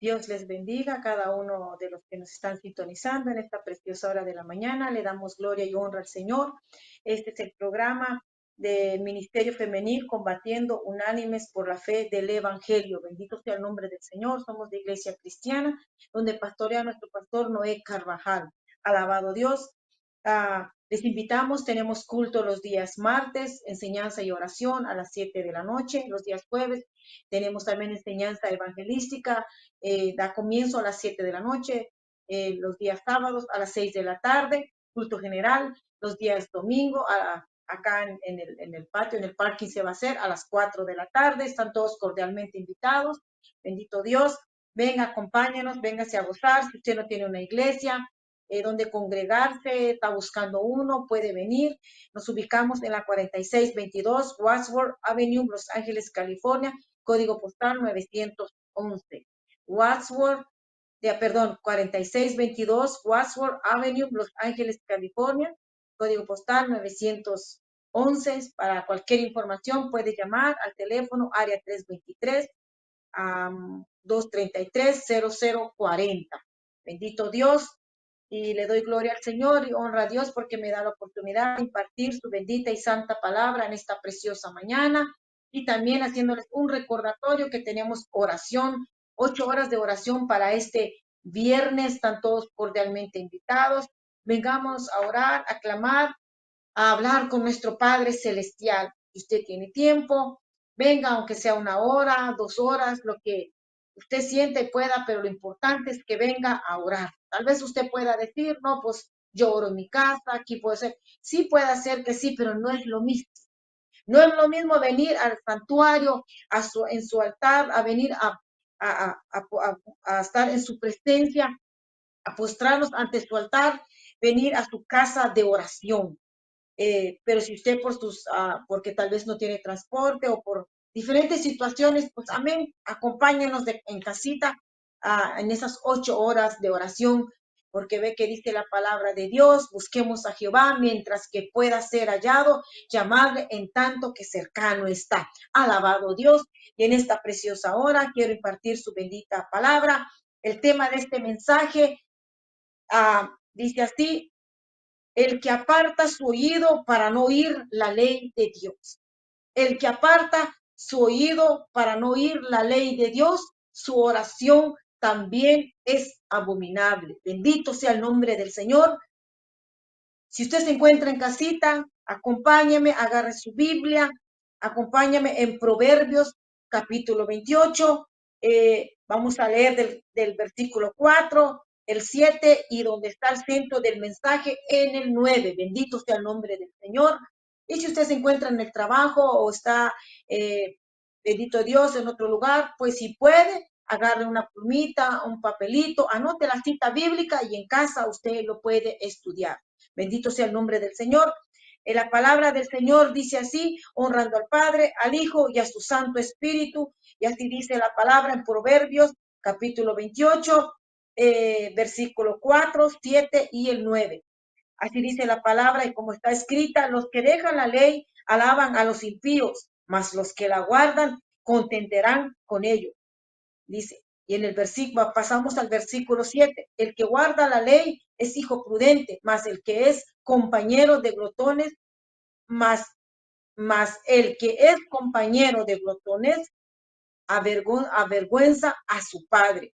Dios les bendiga a cada uno de los que nos están sintonizando en esta preciosa hora de la mañana. Le damos gloria y honra al Señor. Este es el programa de Ministerio Femenil Combatiendo Unánimes por la Fe del Evangelio. Bendito sea el nombre del Señor. Somos de Iglesia Cristiana, donde pastorea nuestro pastor Noé Carvajal. Alabado Dios. Les invitamos, tenemos culto los días martes, enseñanza y oración a las 7 de la noche. Los días jueves tenemos también enseñanza evangelística, da comienzo a las 7 de la noche, los días sábados a las 6 de la tarde, culto general, los días domingo, acá en el patio, en el parking se va a hacer a las 4 de la tarde, están todos cordialmente invitados, bendito Dios, venga, acompáñenos, véngase a gozar, si usted no tiene una iglesia, donde congregarse, está buscando uno, puede venir. Nos ubicamos en la 4622 Wadsworth Avenue, Los Ángeles, California, código postal 911. Wadsworth, 4622 Wadsworth Avenue, Los Ángeles, California, código postal 911. Para cualquier información puede llamar al teléfono área 323 233-0040. Bendito Dios, y le doy gloria al Señor y honra a Dios porque me da la oportunidad de impartir su bendita y santa palabra en esta preciosa mañana, y también haciéndoles un recordatorio que tenemos oración, 8 horas de oración para este viernes. Están todos cordialmente invitados. Vengamos a orar, a clamar, a hablar con nuestro Padre Celestial. Si usted tiene tiempo, venga, aunque sea 1 hora, 2 horas, lo que usted siente y pueda, pero lo importante es que venga a orar. Tal vez usted pueda decir, no, pues yo oro en mi casa, aquí puede ser. Sí puede ser que sí, pero no es lo mismo. No es lo mismo venir al santuario, en su altar, a venir a estar en su presencia, a postrarnos ante su altar, venir a su casa de oración. Pero si usted porque tal vez no tiene transporte o por diferentes situaciones, pues amén, acompáñenos en casita en esas 8 horas de oración, porque ve que dice la palabra de Dios, busquemos a Jehová mientras que pueda ser hallado, llamarle en tanto que cercano está. Alabado Dios, y en esta preciosa hora quiero impartir su bendita palabra. El tema de este mensaje dice así: el que aparta su oído para no oír la ley de Dios. El que aparta su oído para no oír la ley de Dios, su oración también es abominable. Bendito sea el nombre del Señor. Si usted se encuentra en casita, acompáñeme, agarre su Biblia, acompáñame en Proverbios capítulo 28. Vamos a leer del versículo 4, el 7 y donde está el centro del mensaje en el 9. Bendito sea el nombre del Señor. Y si usted se encuentra en el trabajo o está, bendito Dios, en otro lugar, pues si puede, agarre una plumita, un papelito, anote la cita bíblica y en casa usted lo puede estudiar. Bendito sea el nombre del Señor. La palabra del Señor dice así: honrando al Padre, al Hijo y a su Santo Espíritu. Y así dice la palabra en Proverbios, capítulo 28, versículo 4, 7 y el 9. Así dice la palabra, y como está escrita: los que dejan la ley alaban a los impíos, mas los que la guardan contentarán con ellos. Dice, y en el versículo, pasamos al versículo 7, el que guarda la ley es hijo prudente, mas el que es compañero de glotones, mas el que es compañero de glotones avergüenza a su padre.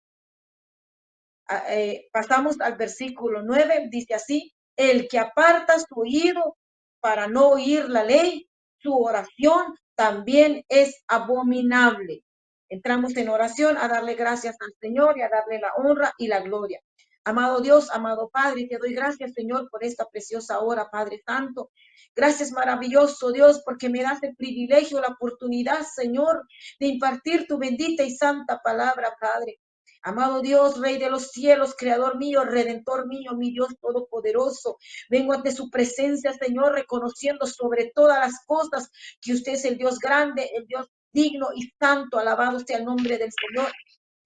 Pasamos al versículo 9, dice así: el que aparta su oído para no oír la ley, su oración también es abominable. Entramos en oración a darle gracias al Señor y a darle la honra y la gloria. Amado Dios, amado Padre, te doy gracias, Señor, por esta preciosa hora, Padre Santo. Gracias, maravilloso Dios, porque me das el privilegio, la oportunidad, Señor, de impartir tu bendita y santa palabra, Padre. Amado Dios, Rey de los cielos, Creador mío, Redentor mío, mi Dios todopoderoso, vengo ante su presencia, Señor, reconociendo sobre todas las cosas que usted es el Dios grande, el Dios digno y santo. Alabado sea el nombre del Señor.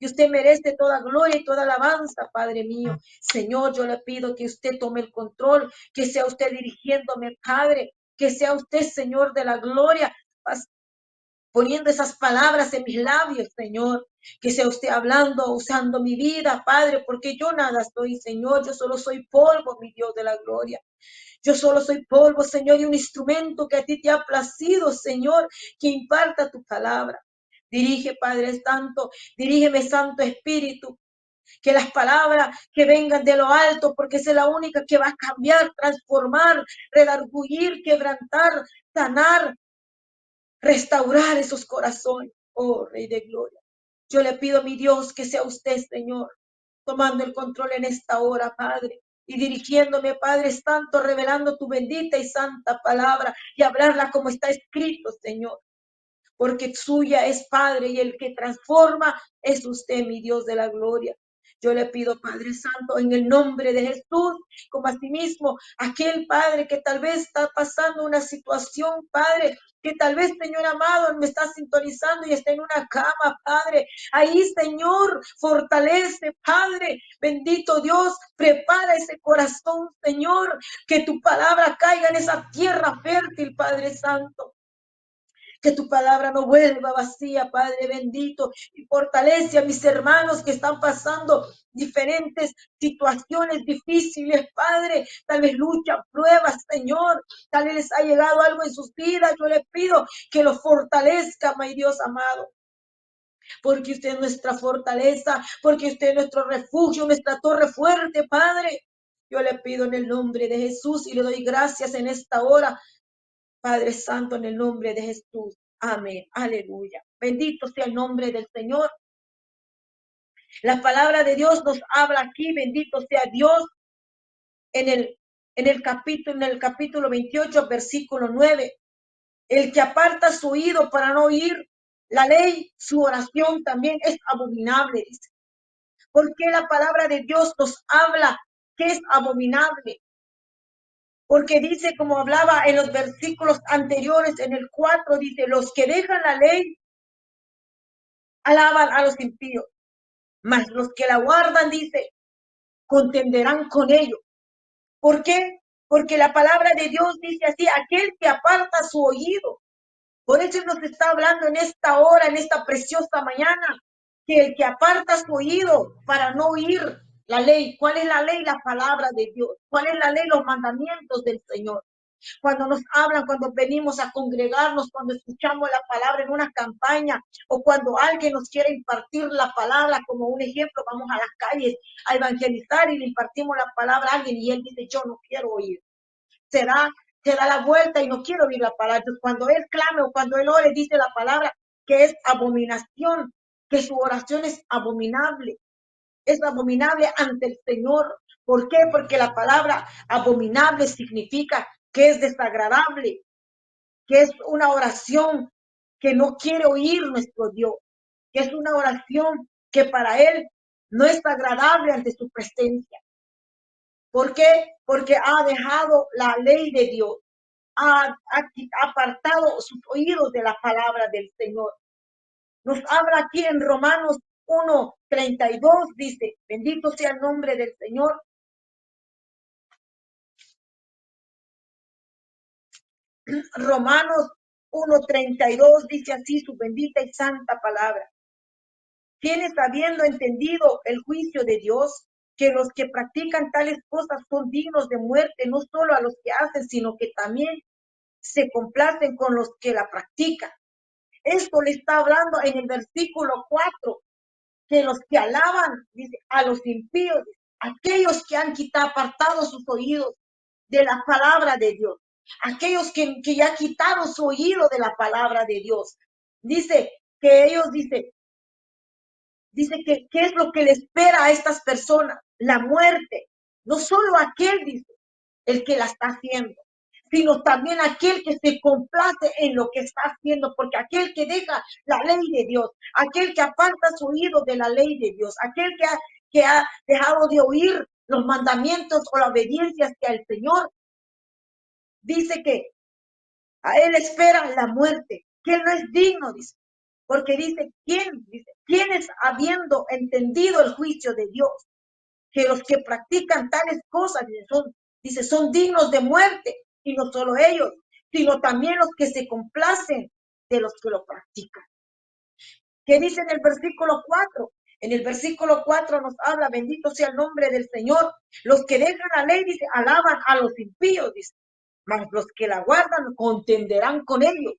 Y usted merece toda gloria y toda alabanza, Padre mío. Señor, yo le pido que usted tome el control, que sea usted dirigiéndome, Padre, que sea usted, Señor de la gloria, poniendo esas palabras en mis labios, Señor. Que sea usted hablando, usando mi vida, Padre, porque yo nada soy, Señor. Yo solo soy polvo, mi Dios de la gloria. Yo solo soy polvo, Señor, y un instrumento que a ti te ha placido, Señor, que imparta tu palabra. Dirige, Padre Santo, dirígeme, Santo Espíritu, que las palabras que vengan de lo alto, porque esa es la única que va a cambiar, transformar, redarguir, quebrantar, sanar, restaurar esos corazones. Oh, Rey de Gloria. Yo le pido a mi Dios que sea usted, Señor, tomando el control en esta hora, Padre, y dirigiéndome, Padre Santo, revelando tu bendita y santa palabra y hablarla como está escrito, Señor, porque suya es, Padre, y el que transforma es usted, mi Dios de la gloria. Yo le pido, Padre Santo, en el nombre de Jesús, como asimismo, aquel Padre que tal vez está pasando una situación, Padre, que tal vez, Señor amado, me está sintonizando y está en una cama, Padre. Ahí, Señor, fortalece, Padre, bendito Dios, prepara ese corazón, Señor, que tu palabra caiga en esa tierra fértil, Padre Santo. Que tu palabra no vuelva vacía, Padre bendito, y fortalece a mis hermanos que están pasando diferentes situaciones difíciles, Padre, tal vez lucha, pruebas, Señor, tal vez les ha llegado algo en sus vidas. Yo le pido que los fortalezca, mi Dios amado, porque usted es nuestra fortaleza, porque usted es nuestro refugio, nuestra torre fuerte, Padre. Yo le pido en el nombre de Jesús y le doy gracias en esta hora, Padre Santo, en el nombre de Jesús. Amén. Aleluya. Bendito sea el nombre del Señor. La palabra de Dios nos habla aquí. Bendito sea Dios en el capítulo 28, versículo 9. El que aparta su oído para no oír la ley, su oración también es abominable, dice. ¿Por qué la palabra de Dios nos habla que es abominable? Porque dice, como hablaba en los versículos anteriores, en el 4, dice, los que dejan la ley alaban a los impíos, mas los que la guardan, dice, contenderán con ellos. ¿Por qué? Porque la palabra de Dios dice así, aquel que aparta su oído. Por eso nos está hablando en esta hora, en esta preciosa mañana, que el que aparta su oído para no oír la ley. ¿Cuál es la ley? La palabra de Dios. ¿Cuál es la ley? Los mandamientos del Señor. Cuando nos hablan, cuando venimos a congregarnos, cuando escuchamos la palabra en una campaña o cuando alguien nos quiere impartir la palabra, como un ejemplo, vamos a las calles a evangelizar y le impartimos la palabra a alguien y él dice, yo no quiero oír. Se da la vuelta y no quiero oír la palabra. Entonces, cuando él clame o cuando él ore, dice la palabra que es abominación, que su oración es abominable ante el Señor. ¿Por qué? Porque la palabra abominable significa que es desagradable, que es una oración que no quiere oír nuestro Dios, que es una oración que para Él no es agradable ante su presencia. ¿Por qué? Porque ha dejado la ley de Dios, ha apartado sus oídos de la palabra del Señor. Nos habla aquí en Romanos 1:32, dice, bendito sea el nombre del Señor. Romanos 1:32 dice así su bendita y santa palabra. Quienes habiendo entendido el juicio de Dios, que los que practican tales cosas son dignos de muerte, no solo a los que hacen, sino que también se complacen con los que la practican. Esto le está hablando en el versículo 4, que los que alaban, dice, a los impíos, aquellos que han quitado, apartado sus oídos de la palabra de Dios, aquellos que ya quitaron su oído de la palabra de Dios. Dice que ellos, dice que qué es lo que le espera a estas personas, la muerte. No solo aquel, dice, el que la está haciendo, sino también aquel que se complace en lo que está haciendo, porque aquel que deja la ley de Dios, aquel que aparta su oído de la ley de Dios, aquel que ha dejado de oír los mandamientos o la obediencia hacia el Señor, dice que a él espera la muerte, que él no es digno, dice, porque dice, ¿quiénes habiendo entendido el juicio de Dios, que los que practican tales cosas, son dignos de muerte, y no solo ellos, sino también los que se complacen de los que lo practican. ¿Qué dice en el versículo 4? En el versículo 4 nos habla, bendito sea el nombre del Señor. Los que dejan la ley, dice, alaban a los impíos, dice, mas los que la guardan contenderán con ellos.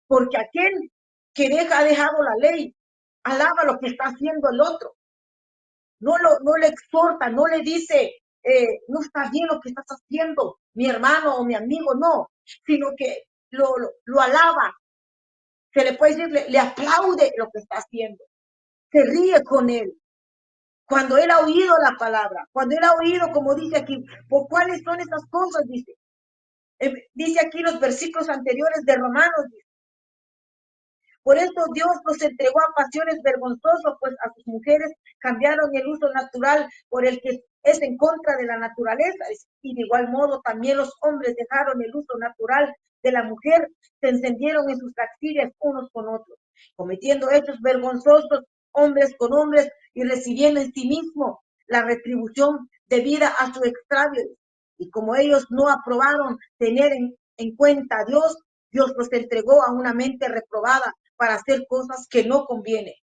Porque aquel que ha dejado la ley, alaba lo que está haciendo el otro. No le exhorta, no le dice, no está bien lo que estás haciendo, mi hermano o mi amigo, no, sino que lo alaba, se le puede decir, le aplaude lo que está haciendo, se ríe con él. Cuando él ha oído la palabra, cuando él ha oído, como dice aquí, ¿por cuáles son esas cosas? Dice aquí los versículos anteriores de Romanos, dice, por eso Dios los entregó a pasiones vergonzosas, pues a sus mujeres cambiaron el uso natural por el que es en contra de la naturaleza. Y de igual modo también los hombres dejaron el uso natural de la mujer, se encendieron en sus lascivias unos con otros, cometiendo hechos vergonzosos hombres con hombres y recibiendo en sí mismo la retribución debida a su extravío. Y como ellos no aprobaron tener en cuenta a Dios, Dios los entregó a una mente reprobada para hacer cosas que no conviene.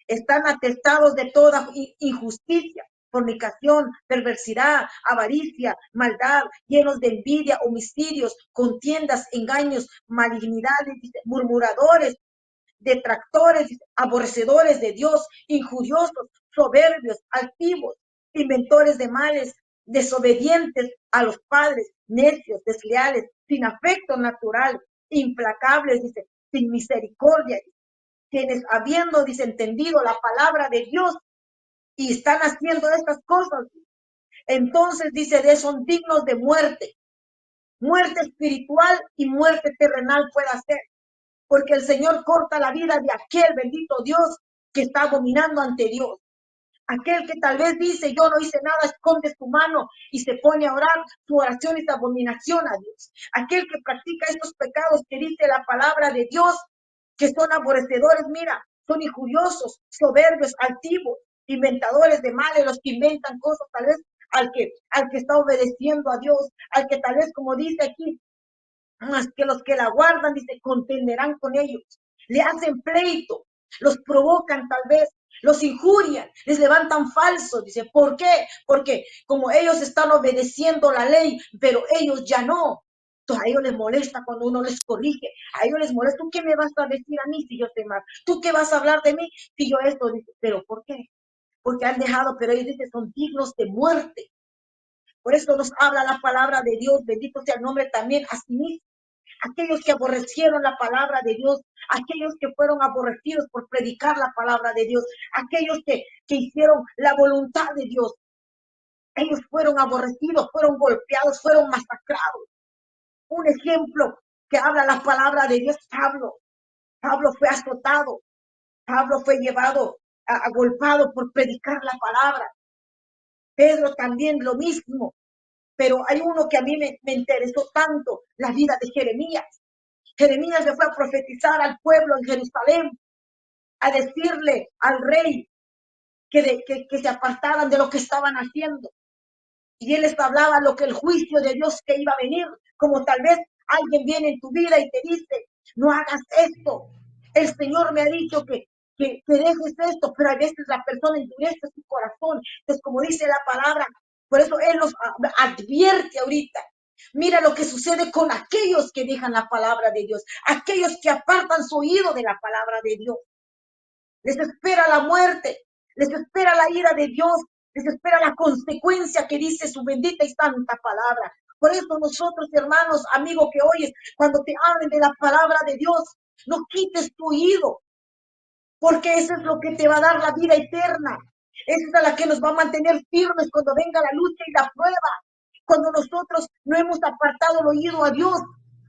Están atestados de toda injusticia, fornicación, perversidad, avaricia, maldad, llenos de envidia, homicidios, contiendas, engaños, malignidades, murmuradores, detractores, aborrecedores de Dios, injuriosos, soberbios, altivos, inventores de males, desobedientes a los padres, necios, desleales, sin afecto natural, implacables, dice, sin misericordia, quienes habiendo desentendido la palabra de Dios y están haciendo estas cosas, entonces dice, son dignos de muerte, muerte espiritual y muerte terrenal puede ser, porque el Señor corta la vida de aquel bendito Dios que está abominando ante Dios. Aquel que tal vez dice, yo no hice nada, esconde su mano y se pone a orar, su oración es abominación a Dios. Aquel que practica estos pecados que dice la palabra de Dios, que son aborrecedores, mira, son injuriosos, soberbios, altivos, inventadores de males, los que inventan cosas tal vez al que está obedeciendo a Dios, al que tal vez, como dice aquí, más que los que la guardan, dice, contenderán con ellos. Le hacen pleito, los provocan tal vez, los injurian, les levantan falsos. Dice, ¿por qué? Porque como ellos están obedeciendo la ley, pero ellos ya no. Entonces a ellos les molesta cuando uno les corrige. A ellos les molesta, ¿tú qué me vas a decir a mí si yo te mal? ¿Tú qué vas a hablar de mí si yo esto? Dice, ¿pero por qué? Porque han dejado, pero ellos dicen, son dignos de muerte. Por eso nos habla la palabra de Dios, bendito sea el nombre también a sí mismo. Aquellos que aborrecieron la palabra de Dios, aquellos que fueron aborrecidos por predicar la palabra de Dios, aquellos que hicieron la voluntad de Dios, ellos fueron aborrecidos, fueron golpeados, fueron masacrados. Un ejemplo que habla la palabra de Dios, Pablo. Pablo fue azotado, Pablo fue llevado, agolpado por predicar la palabra. Pedro también lo mismo, pero hay uno que a mí me interesó tanto, la vida de Jeremías. Jeremías le fue a profetizar al pueblo en Jerusalén, a decirle al rey que se apartaran de lo que estaban haciendo. Y él les hablaba lo que el juicio de Dios que iba a venir, como tal vez alguien viene en tu vida y te dice, no hagas esto. El Señor me ha dicho que dejes esto, pero a veces la persona endurece su corazón. Entonces, como dice la palabra, por eso Él nos advierte ahorita. Mira lo que sucede con aquellos que dejan la palabra de Dios, aquellos que apartan su oído de la palabra de Dios. Les espera la muerte, les espera la ira de Dios, les espera la consecuencia que dice su bendita y santa palabra. Por eso nosotros, hermanos, amigos que oyes, cuando te hablen de la palabra de Dios, no quites tu oído, porque eso es lo que te va a dar la vida eterna. Esa es la que nos va a mantener firmes cuando venga la lucha y la prueba. Cuando nosotros no hemos apartado el oído a Dios,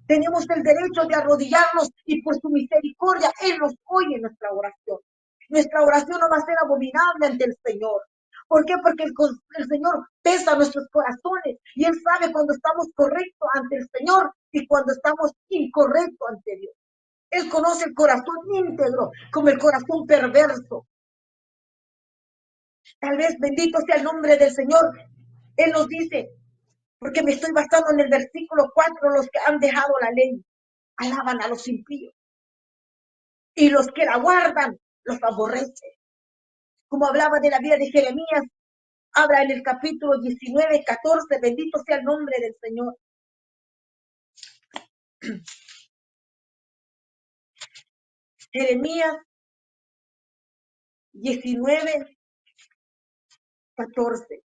tenemos el derecho de arrodillarnos y por su misericordia Él nos oye nuestra oración. Nuestra oración no va a ser abominable ante el Señor. ¿Por qué? Porque el Señor pesa nuestros corazones y Él sabe cuando estamos correctos ante el Señor y cuando estamos incorrectos ante Dios. Él conoce el corazón íntegro como el corazón perverso. Tal vez bendito sea el nombre del Señor. Él nos dice, porque me estoy basando en el versículo 4, los que han dejado la ley, alaban a los impíos. Y los que la guardan, los aborrece. Como hablaba de la vida de Jeremías, habla en el capítulo 19, 14, bendito sea el nombre del Señor. Jeremías 19, 14.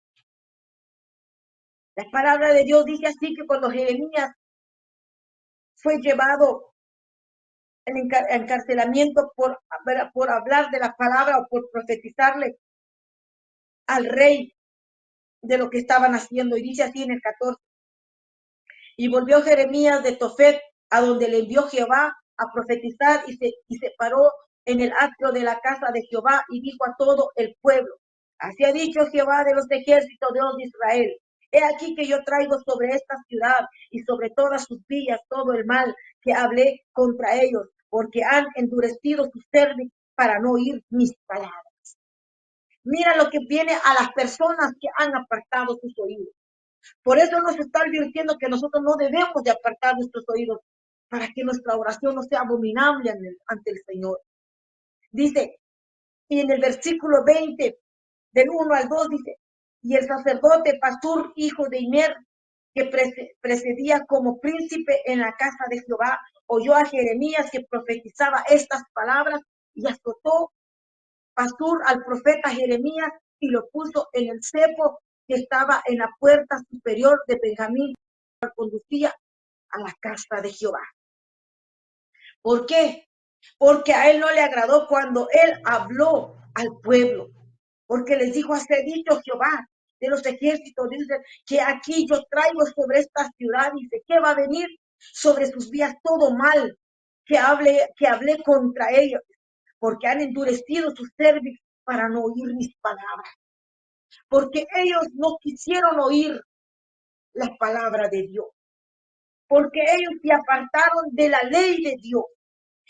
La palabra de Dios dice así que cuando Jeremías fue llevado al encarcelamiento por hablar de la palabra o por profetizarle al rey de lo que estaban haciendo, y dice así en el 14. Y volvió Jeremías de Tofet, a donde le envió Jehová a profetizar, y se paró en el atrio de la casa de Jehová y dijo a todo el pueblo: así ha dicho Jehová de los ejércitos, Dios de Israel: he aquí que yo traigo sobre esta ciudad y sobre todas sus villas todo el mal que hablé contra ellos, porque han endurecido sus cerviz para no oír mis palabras. Mira lo que viene a las personas que han apartado sus oídos. Por eso nos está advirtiendo que nosotros no debemos de apartar nuestros oídos para que nuestra oración no sea abominable ante el Señor. Dice, y en el versículo 20, del 1 al 2, dice: y el sacerdote Pasur, hijo de Immer, que precedía como príncipe en la casa de Jehová, oyó a Jeremías que profetizaba estas palabras, y azotó Pasur al profeta Jeremías y lo puso en el cepo que estaba en la puerta superior de Benjamín, que conducía a la casa de Jehová. ¿Por qué? Porque a él no le agradó cuando él habló al pueblo, porque les dijo: así ha dicho Jehová de los ejércitos, dice que aquí yo traigo sobre esta ciudad, dice que va a venir sobre sus vías todo mal que hablé contra ellos, porque han endurecido sus cerviz para no oír mis palabras, porque ellos no quisieron oír las palabras de Dios, porque ellos se apartaron de la ley de Dios.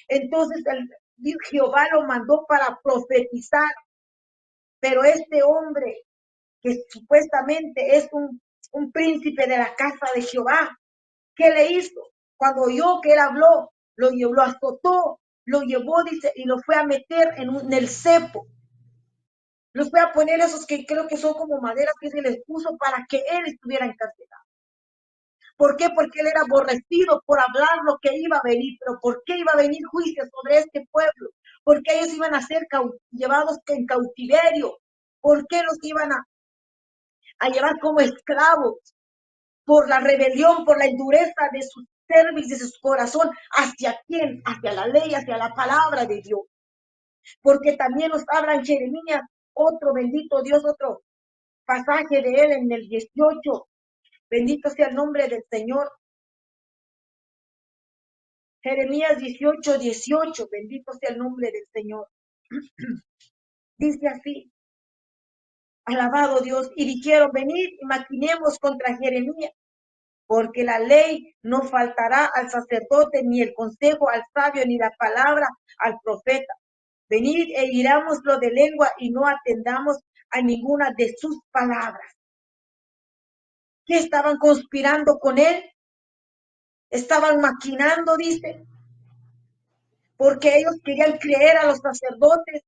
Entonces Jehová lo mandó para profetizar, pero este hombre que supuestamente es un príncipe de la casa de Jehová, ¿qué le hizo? Cuando oyó que él habló, lo azotó, lo llevó, dice, y lo fue a meter en el cepo. Los fue a poner esos que creo que son como maderas que se les puso para que él estuviera encarcelado. ¿Por qué? Porque él era aborrecido por hablar lo que iba a venir. Pero ¿por qué iba a venir juicio sobre este pueblo? Porque ellos iban a ser llevados en cautiverio. ¿Por qué los iban a llevar como esclavos? Por la rebelión, por la endureza de sus cerviz, de su corazón. ¿Hacia quién? Hacia la ley, hacia la palabra de Dios. Porque también nos habla en Jeremías, otro bendito Dios, otro pasaje de él en el 18. Bendito sea el nombre del Señor. Jeremías 18, 18. Bendito sea el nombre del Señor. Dice así: alabado Dios. Y dijeron: venid y maquinemos contra Jeremías, porque la ley no faltará al sacerdote, ni el consejo al sabio, ni la palabra al profeta. Venid e hirámoslo de lengua y no atendamos a ninguna de sus palabras. ¿Qué estaban conspirando con él? Estaban maquinando, dice, porque ellos querían creer a los sacerdotes,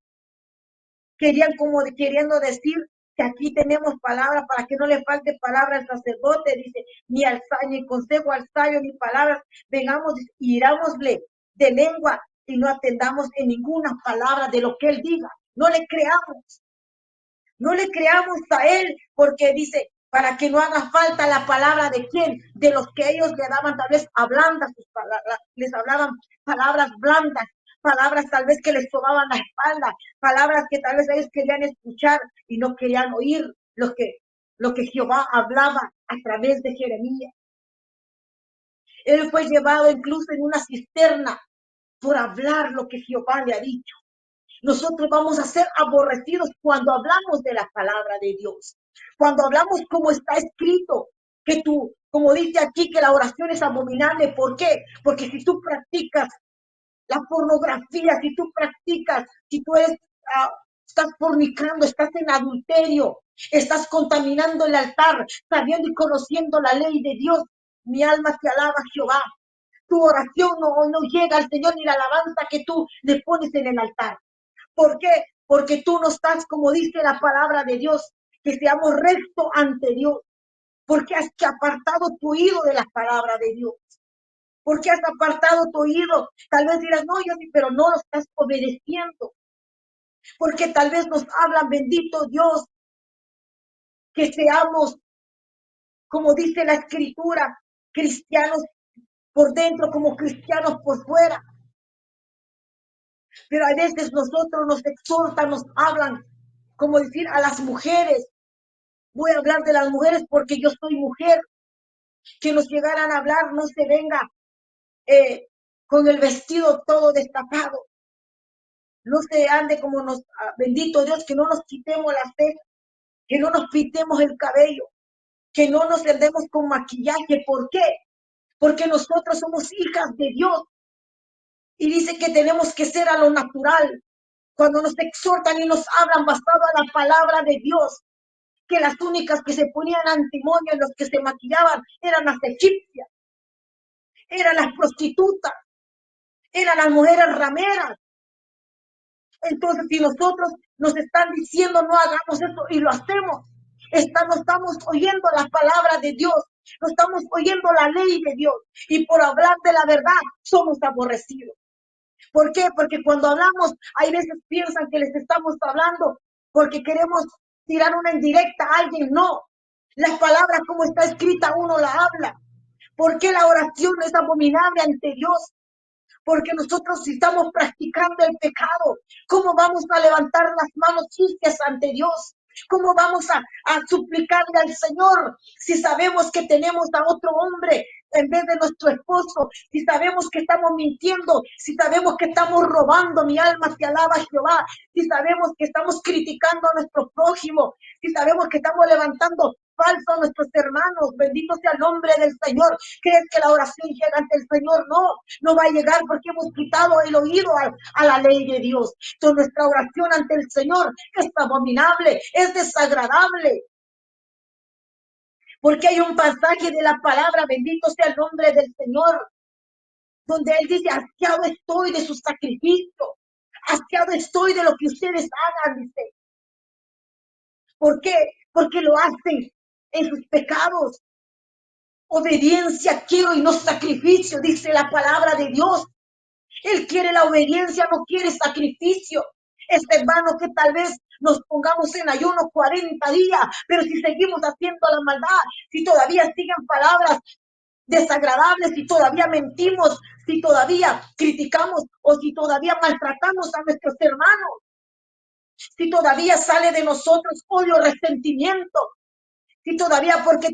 querían como queriendo decir que aquí tenemos palabra para que no le falte palabra al sacerdote, dice, ni consejo al sabio, ni palabras, vengamos y irámosle de lengua y no atendamos en ninguna palabra de lo que él diga. No le creamos. No le creamos a él, porque dice, para que no haga falta la palabra de quién, de los que ellos le daban tal vez a blandas sus palabras, les hablaban palabras blandas, palabras tal vez que les tomaban la espalda, palabras que tal vez ellos querían escuchar y no querían oír lo que Jehová hablaba a través de Jeremías. Él fue llevado incluso en una cisterna por hablar lo que Jehová le ha dicho. Nosotros vamos a ser aborrecidos cuando hablamos de la palabra de Dios. Cuando hablamos como está escrito, que tú, como dice aquí, que la oración es abominable. ¿Por qué? Porque si tú practicas la pornografía, si tú practicas, si tú eres, estás fornicando, estás en adulterio, estás contaminando el altar, sabiendo y conociendo la ley de Dios, mi alma te alaba, Jehová. Tu oración no llega al Señor, ni la alabanza que tú le pones en el altar. ¿Por qué? Porque tú no estás, como dice la palabra de Dios, que seamos rectos ante Dios. Porque has apartado tu oído de la palabra de Dios. Porque has apartado tu oído. Tal vez dirás, no, yo sí, pero no lo estás obedeciendo. Porque tal vez nos hablan, bendito Dios, que seamos, como dice la escritura, cristianos por dentro como cristianos por fuera. Pero a veces nosotros nos exhortan, nos hablan, como decir a las mujeres. Voy a hablar de las mujeres porque yo soy mujer. Que nos llegaran a hablar, no se venga con el vestido todo destapado. No se ande como nos, bendito Dios, que no nos quitemos las cejas, que no nos pintemos el cabello, que no nos andemos con maquillaje. ¿Por qué? Porque nosotros somos hijas de Dios y dice que tenemos que ser a lo natural. Cuando nos exhortan y nos hablan basado a la palabra de Dios, que las únicas que se ponían antimonio en los que se maquillaban eran las egipcias, eran las prostitutas, eran las mujeres rameras. Entonces, si nosotros nos están diciendo no hagamos eso y lo hacemos, no estamos oyendo la palabra de Dios, no estamos oyendo la ley de Dios y por hablar de la verdad somos aborrecidos. ¿Por qué? Porque cuando hablamos, hay veces piensan que les estamos hablando porque queremos tirar una indirecta a alguien. No, las palabras como está escrita uno la habla. ¿Por qué la oración es abominable ante Dios? Porque nosotros si estamos practicando el pecado, ¿cómo vamos a levantar las manos sucias ante Dios? ¿Cómo vamos a suplicarle al Señor si sabemos que tenemos a otro hombre en vez de nuestro esposo? Si sabemos que estamos mintiendo, si sabemos que estamos robando, mi alma te alaba, Jehová. Si sabemos que estamos criticando a nuestro prójimo, si sabemos que estamos levantando falso a nuestros hermanos, bendito sea el nombre del Señor. ¿Crees que la oración llega ante el Señor? No, no va a llegar porque hemos quitado el oído a la ley de Dios. Entonces nuestra oración ante el Señor es abominable, es desagradable. Porque hay un pasaje de la palabra, bendito sea el nombre del Señor, donde Él dice, hastiado estoy de su sacrificio, hastiado estoy de lo que ustedes hagan, dice. ¿Por qué? Porque lo hacen en sus pecados. Obediencia quiero y no sacrificio, dice la palabra de Dios. Él quiere la obediencia, no quiere sacrificio. Es hermano que tal vez nos pongamos en ayuno 40 días, pero si seguimos haciendo la maldad, si todavía siguen palabras desagradables, si todavía mentimos, si todavía criticamos o si todavía maltratamos a nuestros hermanos, si todavía sale de nosotros odio, resentimiento, si todavía porque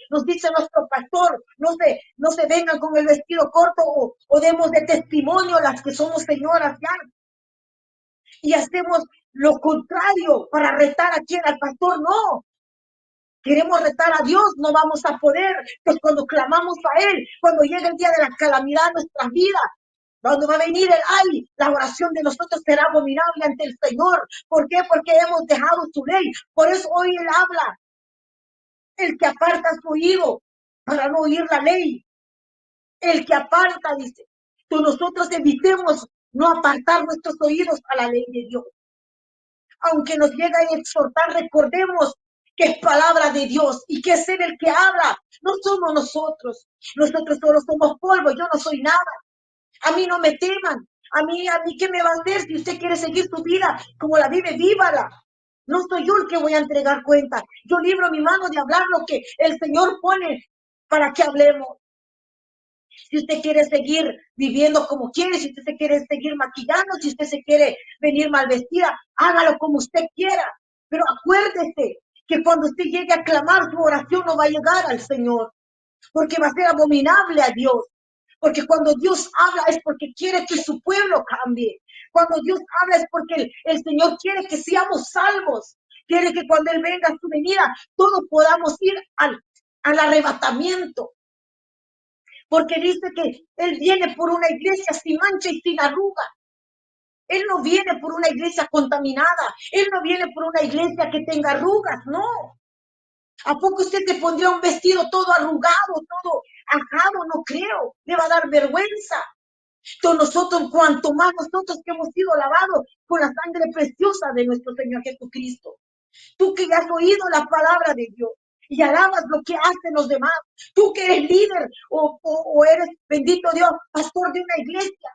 nos dice nuestro pastor, no se vengan con el vestido corto o demos de testimonio las que somos señoras ya. Y hacemos lo contrario para retar a quien, al pastor, no. Queremos retar a Dios, no vamos a poder. Pues cuando clamamos a Él, cuando llega el día de la calamidad en nuestras vidas, cuando va a venir el ay, la oración de nosotros será abominable ante el Señor. ¿Por qué? Porque hemos dejado su ley. Por eso hoy Él habla. El que aparta su oído para no oír la ley. El que aparta, dice. Entonces nosotros evitemos no apartar nuestros oídos a la ley de Dios. Aunque nos llegue a exhortar, recordemos que es palabra de Dios y que es Él el que habla. No somos nosotros. Nosotros solo somos polvo. Yo no soy nada. A mí no me teman. A mí, ¿qué me va a hacer? Si usted quiere seguir su vida como la vive, vívala. No soy yo el que voy a entregar cuenta. Yo libro mi mano de hablar lo que el Señor pone para que hablemos. Si usted quiere seguir viviendo como quiere, si usted se quiere seguir maquillando, si usted se quiere venir mal vestida, hágalo como usted quiera. Pero acuérdese que cuando usted llegue a clamar, su oración no va a llegar al Señor, porque va a ser abominable a Dios. Porque cuando Dios habla es porque quiere que su pueblo cambie. Cuando Dios habla es porque el Señor quiere que seamos salvos. Quiere que cuando Él venga a su venida, todos podamos ir al arrebatamiento. Porque dice que Él viene por una iglesia sin mancha y sin arruga. Él no viene por una iglesia contaminada. Él no viene por una iglesia que tenga arrugas, no. ¿A poco usted se pondría un vestido todo arrugado, todo ajado? No creo. Le va a dar vergüenza. Entonces nosotros, cuanto más nosotros que hemos sido lavados con la sangre preciosa de nuestro Señor Jesucristo, tú que ya has oído la palabra de Dios y alabas lo que hacen los demás, tú que eres líder o eres, bendito Dios, pastor de una iglesia,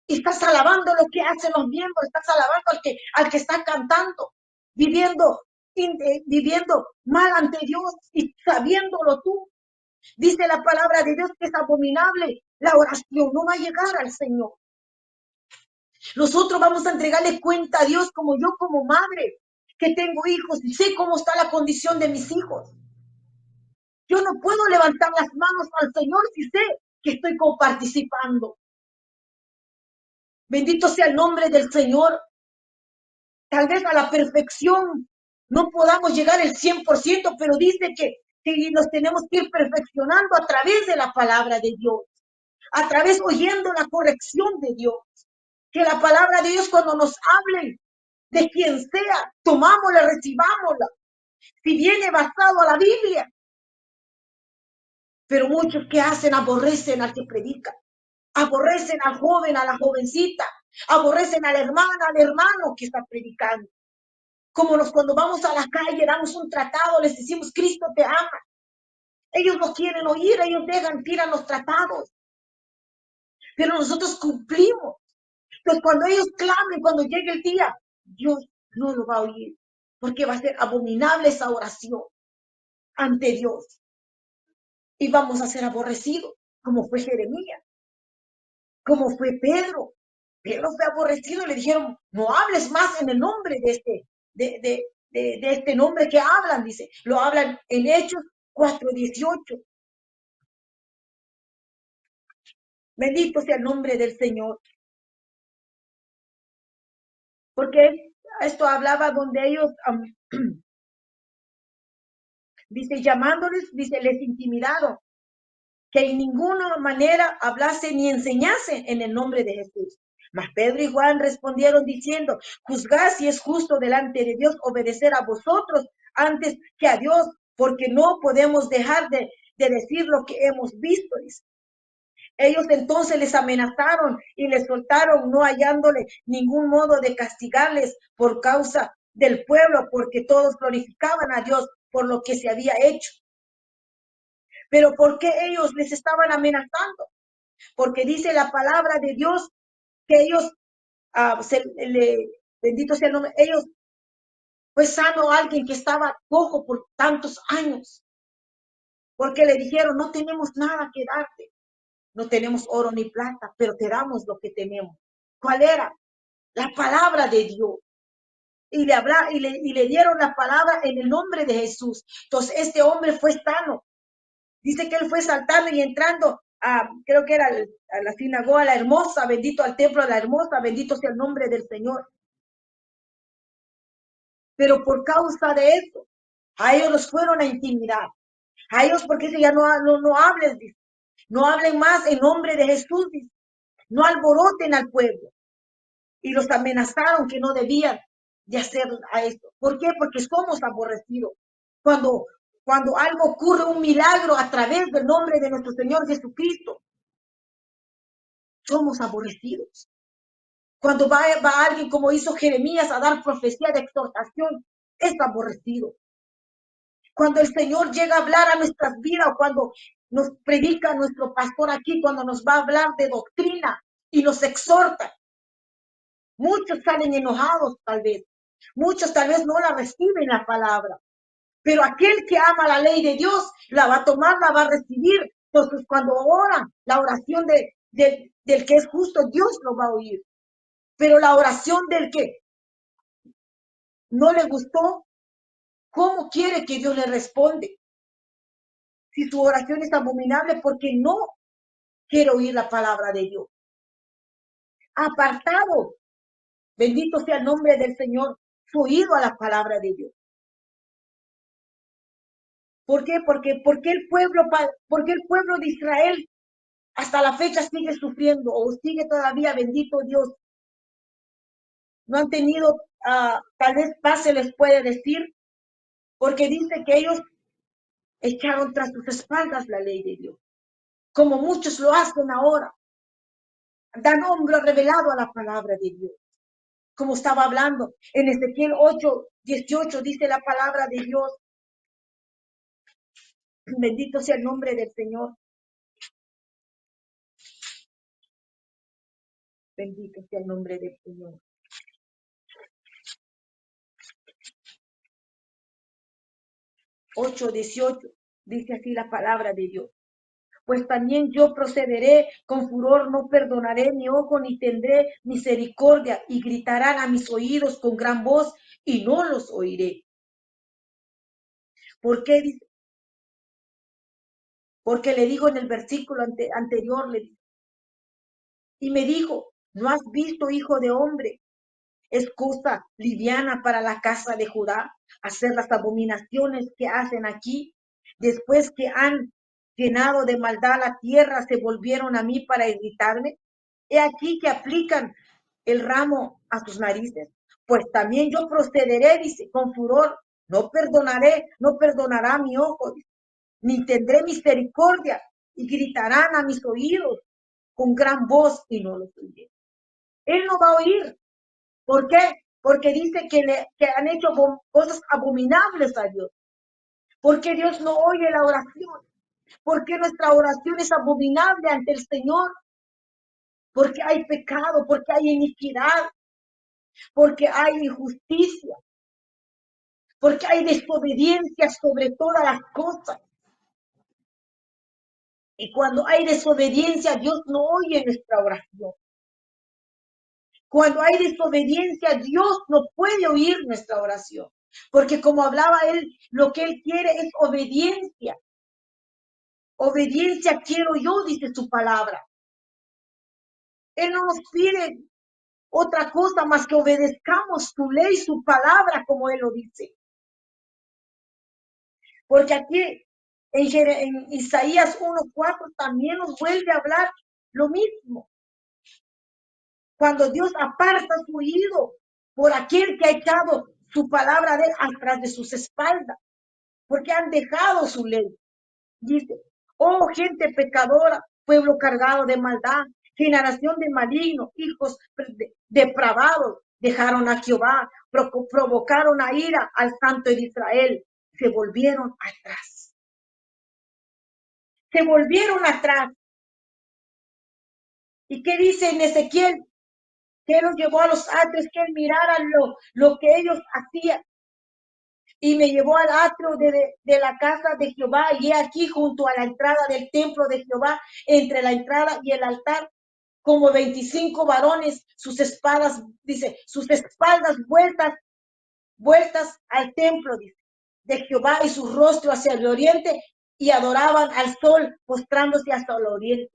y estás alabando lo que hacen los miembros, estás alabando al que está cantando, viviendo, viviendo mal ante Dios y sabiéndolo tú. Dice la palabra de Dios que es abominable la oración, no va a llegar al Señor. Nosotros vamos a entregarle cuenta a Dios como yo como madre, que tengo hijos y sé cómo está la condición de mis hijos. Yo no puedo levantar las manos al Señor si sé que estoy coparticipando. Bendito sea el nombre del Señor. Tal vez a la perfección no podamos llegar el 100%, pero dice que nos tenemos que ir perfeccionando a través de la palabra de Dios, a través oyendo la corrección de Dios. Que la palabra de Dios cuando nos hablen de quien sea, tomámosla, recibámosla. Si viene basado a la Biblia, pero muchos que hacen aborrecen al que predica, aborrecen al joven, a la jovencita, aborrecen a la hermana, al hermano que está predicando. Como cuando vamos a la calle, damos un tratado, les decimos, Cristo te ama. Ellos no quieren oír, ellos tiran los tratados, pero nosotros cumplimos. Entonces, cuando ellos clamen, cuando llegue el día, Dios no lo va a oír, porque va a ser abominable esa oración ante Dios. Y vamos a ser aborrecidos, como fue Jeremías, como fue Pedro. Pedro fue aborrecido, le dijeron, no hables más en el nombre de este nombre que hablan, dice. Lo hablan en Hechos 4:18. Bendito sea el nombre del Señor. Porque esto hablaba donde ellos, dice, llamándoles, dice, les intimidaron, que en ninguna manera hablase ni enseñase en el nombre de Jesús. Mas Pedro y Juan respondieron diciendo, juzgad si es justo delante de Dios obedecer a vosotros antes que a Dios, porque no podemos dejar de decir lo que hemos visto. Dice. Ellos entonces les amenazaron y les soltaron, no hallándole ningún modo de castigarles por causa del pueblo, porque todos glorificaban a Dios por lo que se había hecho. Pero ¿por qué ellos les estaban amenazando? Porque dice la palabra de Dios que ellos, bendito sea el nombre, ellos fue sano a alguien que estaba cojo por tantos años, porque le dijeron, no tenemos nada que darte, no tenemos oro ni plata, pero te damos lo que tenemos. ¿Cuál era? La palabra de Dios. Y le dieron la palabra en el nombre de Jesús. Entonces este hombre fue sano. Dice que él fue saltando y entrando creo que era a la sinagoga, la hermosa, bendito al templo de la hermosa, bendito sea el nombre del Señor. Pero por causa de eso, a ellos los fueron a intimidar. A ellos porque dice, ya no hables, dice. No hablen más en nombre de Jesús, dice. No alboroten al pueblo. Y los amenazaron que no debían de hacer a esto. ¿Por qué? Porque somos aborrecidos. Cuando algo ocurre, un milagro a través del nombre de nuestro Señor Jesucristo, somos aborrecidos. Cuando va alguien como hizo Jeremías a dar profecía de exhortación, es aborrecido. Cuando el Señor llega a hablar a nuestras vidas, o cuando nos predica nuestro pastor aquí, cuando nos va a hablar de doctrina y nos exhorta, muchos salen enojados tal vez, muchos tal vez no la reciben la palabra, pero aquel que ama la ley de Dios la va a tomar, la va a recibir. Entonces cuando ora, la oración del que es justo, Dios lo va a oír. Pero la oración del que no le gustó, ¿cómo quiere que Dios le responde? Si su oración es abominable porque no quiere oír la palabra de Dios. Apartado, bendito sea el nombre del Señor, su oído a la palabra de Dios. ¿Por qué? Porque el pueblo de Israel hasta la fecha sigue sufriendo o sigue todavía, bendito Dios. No han tenido, tal vez paz se les puede decir, porque dice que ellos echaron tras sus espaldas la ley de Dios, como muchos lo hacen ahora. Dan hombro revelado a la palabra de Dios. Como estaba hablando en Ezequiel 8:18, dice la palabra de Dios. Bendito sea el nombre del Señor. Bendito sea el nombre del Señor. 8:18 dice así la palabra de Dios. Pues también yo procederé con furor, no perdonaré mi ojo ni tendré misericordia, y gritarán a mis oídos con gran voz y no los oiré. ¿Por qué? Porque le dijo en el versículo anterior, y me dijo, ¿no has visto, hijo de hombre? Es cosa liviana para la casa de Judá hacer las abominaciones que hacen aquí. Después que han llenado de maldad la tierra, se volvieron a mí para irritarme. He aquí que aplican el ramo a sus narices. Pues también yo procederé, dice, con furor. No perdonaré, no perdonará mi ojo, ni tendré misericordia. Y gritarán a mis oídos con gran voz y no los oiré. Él no va a oír. ¿Por qué? Porque dice que han hecho cosas abominables a Dios. Porque Dios no oye la oración. Porque nuestra oración es abominable ante el Señor. Porque hay pecado, porque hay iniquidad, porque hay injusticia, porque hay desobediencia sobre todas las cosas. Y cuando hay desobediencia, Dios no oye nuestra oración. Cuando hay desobediencia, Dios no puede oír nuestra oración. Porque como hablaba él, lo que él quiere es obediencia. Obediencia quiero yo, dice su palabra. Él no nos pide otra cosa más que obedezcamos su ley, su palabra, como él lo dice. Porque aquí en Isaías 1:4 también nos vuelve a hablar lo mismo. Cuando Dios aparta su oído por aquel que ha echado su palabra de atrás de sus espaldas, porque han dejado su ley. Dice, oh gente pecadora, pueblo cargado de maldad, generación de malignos, hijos depravados, dejaron a Jehová, provocaron a ira al santo de Israel, se volvieron atrás. Se volvieron atrás. ¿Y qué dice en Ezequiel? Que los llevó a los atrios, que él mirara lo que ellos hacían. Y me llevó al atrio de la casa de Jehová, y he aquí junto a la entrada del templo de Jehová, entre la entrada y el altar, como 25 varones, sus espadas, dice, sus espaldas vueltas al templo, dice, de Jehová, y su rostro hacia el oriente, y adoraban al sol, postrándose hasta el oriente.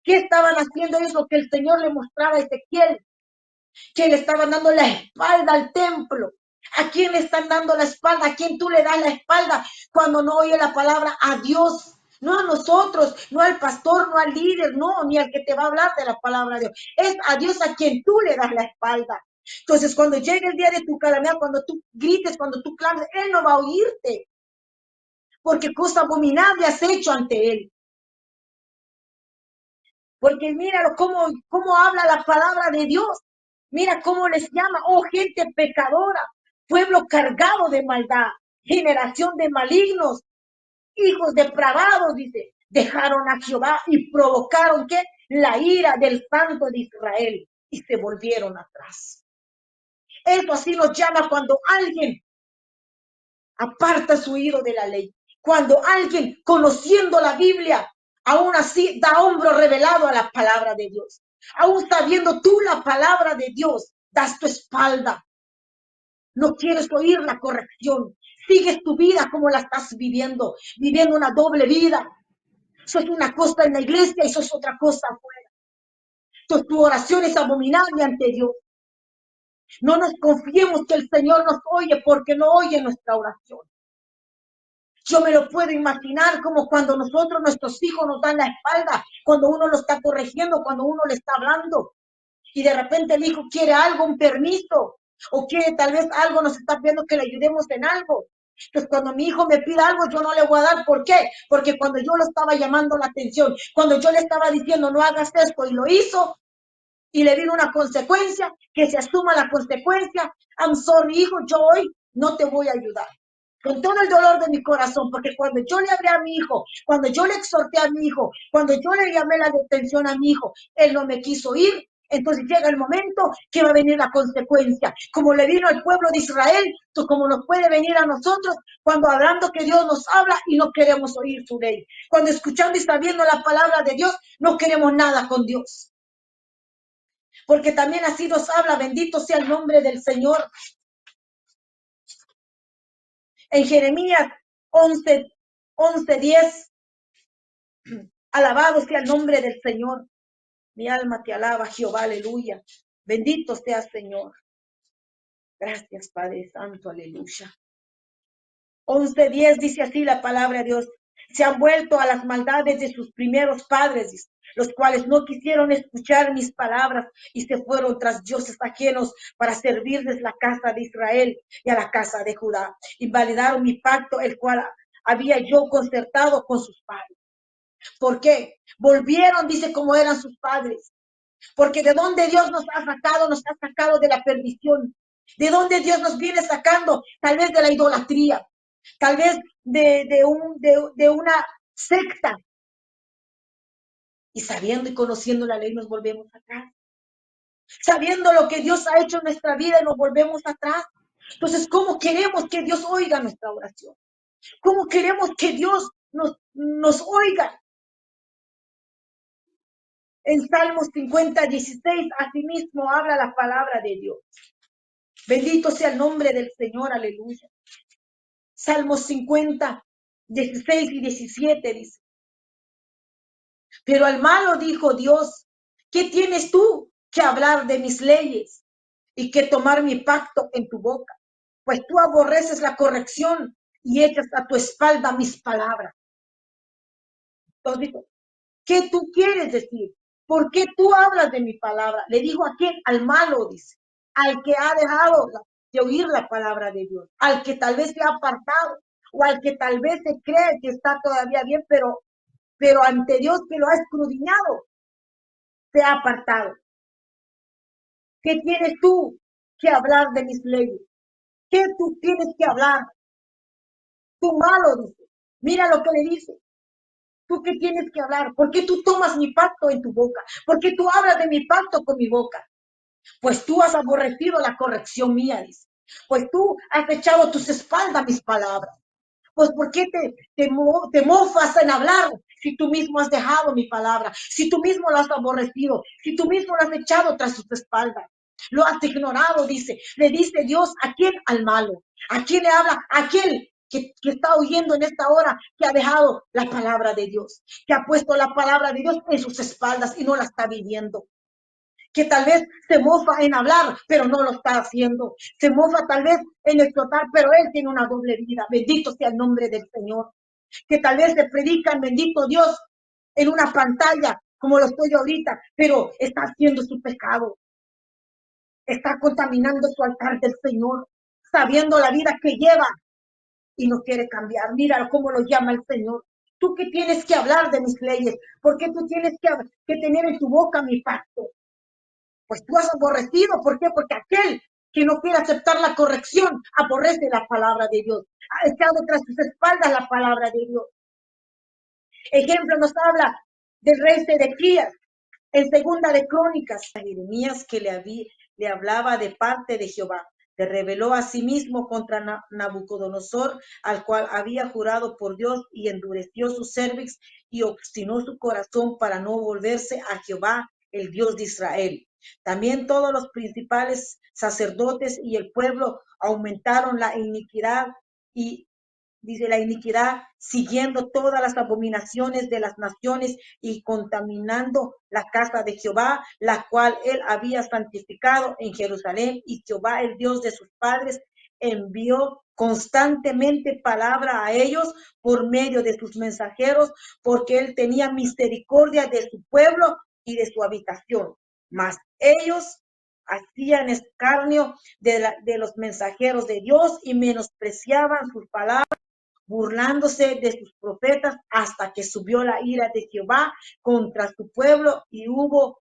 ¿Qué estaban haciendo? Es lo que el Señor le mostraba a Ezequiel, que le estaban dando la espalda al templo. ¿A quién le están dando la espalda? ¿A quién tú le das la espalda cuando no oye la palabra? A Dios. No a nosotros, no al pastor, no al líder, no, ni al que te va a hablar de la palabra de Dios. Es a Dios a quien tú le das la espalda. Entonces, cuando llegue el día de tu calamidad, cuando tú grites, cuando tú clames, Él no va a oírte. Porque cosa abominable has hecho ante Él. Porque míralo cómo habla la palabra de Dios. Mira cómo les llama, oh gente pecadora, pueblo cargado de maldad, generación de malignos, hijos depravados, dice, dejaron a Jehová y provocaron ¿qué? La ira del santo de Israel y se volvieron atrás. Esto así nos llama cuando alguien aparta su oído de la ley. Cuando alguien, conociendo la Biblia, aún así da hombro revelado a la palabra de Dios. Aún sabiendo tú la palabra de Dios, das tu espalda. No quieres oír la corrección. Sigues tu vida como la estás viviendo una doble vida. Sos una cosa en la iglesia y sos otra cosa afuera. Entonces tu oración es abominable ante Dios. No nos confiemos que el Señor nos oye porque no oye nuestra oración. Yo me lo puedo imaginar como cuando nuestros hijos nos dan la espalda, cuando uno lo está corrigiendo, cuando uno le está hablando y de repente el hijo quiere algo, un permiso, o quiere tal vez algo, nos está pidiendo que le ayudemos en algo. Entonces, cuando mi hijo me pida algo, yo no le voy a dar. ¿Por qué? Porque cuando yo lo estaba llamando la atención, cuando yo le estaba diciendo no hagas esto y lo hizo, y le vino una consecuencia, que se asuma la consecuencia. I'm sorry, hijo, yo hoy no te voy a ayudar. Con todo el dolor de mi corazón, porque cuando yo le hablé a mi hijo, cuando yo le exhorté a mi hijo, cuando yo le llamé la atención a mi hijo, él no me quiso ir. Entonces llega el momento que va a venir la consecuencia. Como le vino al pueblo de Israel, como nos puede venir a nosotros cuando hablando que Dios nos habla y no queremos oír su ley. Cuando escuchando y sabiendo la palabra de Dios, no queremos nada con Dios. Porque también así nos habla, bendito sea el nombre del Señor. En Jeremías 11:10, alabado sea el nombre del Señor. Mi alma te alaba, Jehová, aleluya. Bendito sea Señor. Gracias, Padre Santo, aleluya. 11:10 dice así la palabra de Dios. Se han vuelto a las maldades de sus primeros padres, los cuales no quisieron escuchar mis palabras y se fueron tras dioses ajenos para servirles la casa de Israel y a la casa de Judá. Invalidaron mi pacto, el cual había yo concertado con sus padres. ¿Por qué? Volvieron, dice, como eran sus padres. Porque de donde Dios nos ha sacado de la perdición. De donde Dios nos viene sacando, tal vez de la idolatría, tal vez de una secta. Y sabiendo y conociendo la ley nos volvemos atrás. Sabiendo lo que Dios ha hecho en nuestra vida y nos volvemos atrás. Entonces, ¿cómo queremos que Dios oiga nuestra oración? ¿Cómo queremos que Dios nos oiga? En Salmos 50:16, asimismo habla la palabra de Dios. Bendito sea el nombre del Señor, aleluya. Salmos 50:16 y 17 dice. Pero al malo dijo Dios, ¿qué tienes tú que hablar de mis leyes y que tomar mi pacto en tu boca? Pues tú aborreces la corrección y echas a tu espalda mis palabras. Entonces dijo, ¿qué tú quieres decir? ¿Por qué tú hablas de mi palabra? Le dijo a quién, al malo, dice, al que ha dejado de oír la palabra de Dios, al que tal vez se ha apartado o al que tal vez se cree que está todavía bien, pero ante Dios que lo ha escudriñado, se ha apartado. ¿Qué tienes tú que hablar de mis leyes? ¿Qué tú tienes que hablar? Tú malo, dice. Mira lo que le dice. ¿Tú qué tienes que hablar? ¿Por qué tú tomas mi pacto en tu boca? ¿Por qué tú hablas de mi pacto con mi boca? Pues tú has aborrecido la corrección mía, dice. Pues tú has echado tus espaldas mis palabras. Pues ¿por qué te mofas en hablar si tú mismo has dejado mi palabra? Si tú mismo lo has aborrecido, si tú mismo lo has echado tras tus espaldas. Lo has ignorado, dice. Le dice Dios, ¿a quién? Al malo. ¿A quién le habla? A aquel que está oyendo en esta hora, que ha dejado la palabra de Dios, que ha puesto la palabra de Dios en sus espaldas y no la está viviendo. Que tal vez se mofa en hablar, pero no lo está haciendo. Se mofa tal vez en explotar, pero él tiene una doble vida. Bendito sea el nombre del Señor. Que tal vez se predican, bendito Dios, en una pantalla, como lo estoy ahorita, pero está haciendo su pecado. Está contaminando su altar del Señor, sabiendo la vida que lleva y no quiere cambiar. Mira cómo lo llama el Señor. Tú que tienes que hablar de mis leyes, porque tú tienes que tener en tu boca mi pacto. Pues tú has aborrecido. ¿Por qué? Porque aquel que no quiere aceptar la corrección aborrece la palabra de Dios. Ha echado tras sus espaldas la palabra de Dios. Ejemplo nos habla del rey Sedequías en segunda de Crónicas. Jeremías que le hablaba de parte de Jehová. Se rebeló a sí mismo contra Nabucodonosor, al cual había jurado por Dios, y endureció su cervix y obstinó su corazón para no volverse a Jehová, el Dios de Israel. También todos los principales sacerdotes y el pueblo aumentaron la iniquidad y dice la iniquidad, siguiendo todas las abominaciones de las naciones y contaminando la casa de Jehová, la cual él había santificado en Jerusalén, y Jehová, el Dios de sus padres, envió constantemente palabra a ellos por medio de sus mensajeros, porque él tenía misericordia de su pueblo y de su habitación. Mas ellos hacían escarnio de los mensajeros de Dios y menospreciaban sus palabras, burlándose de sus profetas, hasta que subió la ira de Jehová contra su pueblo y hubo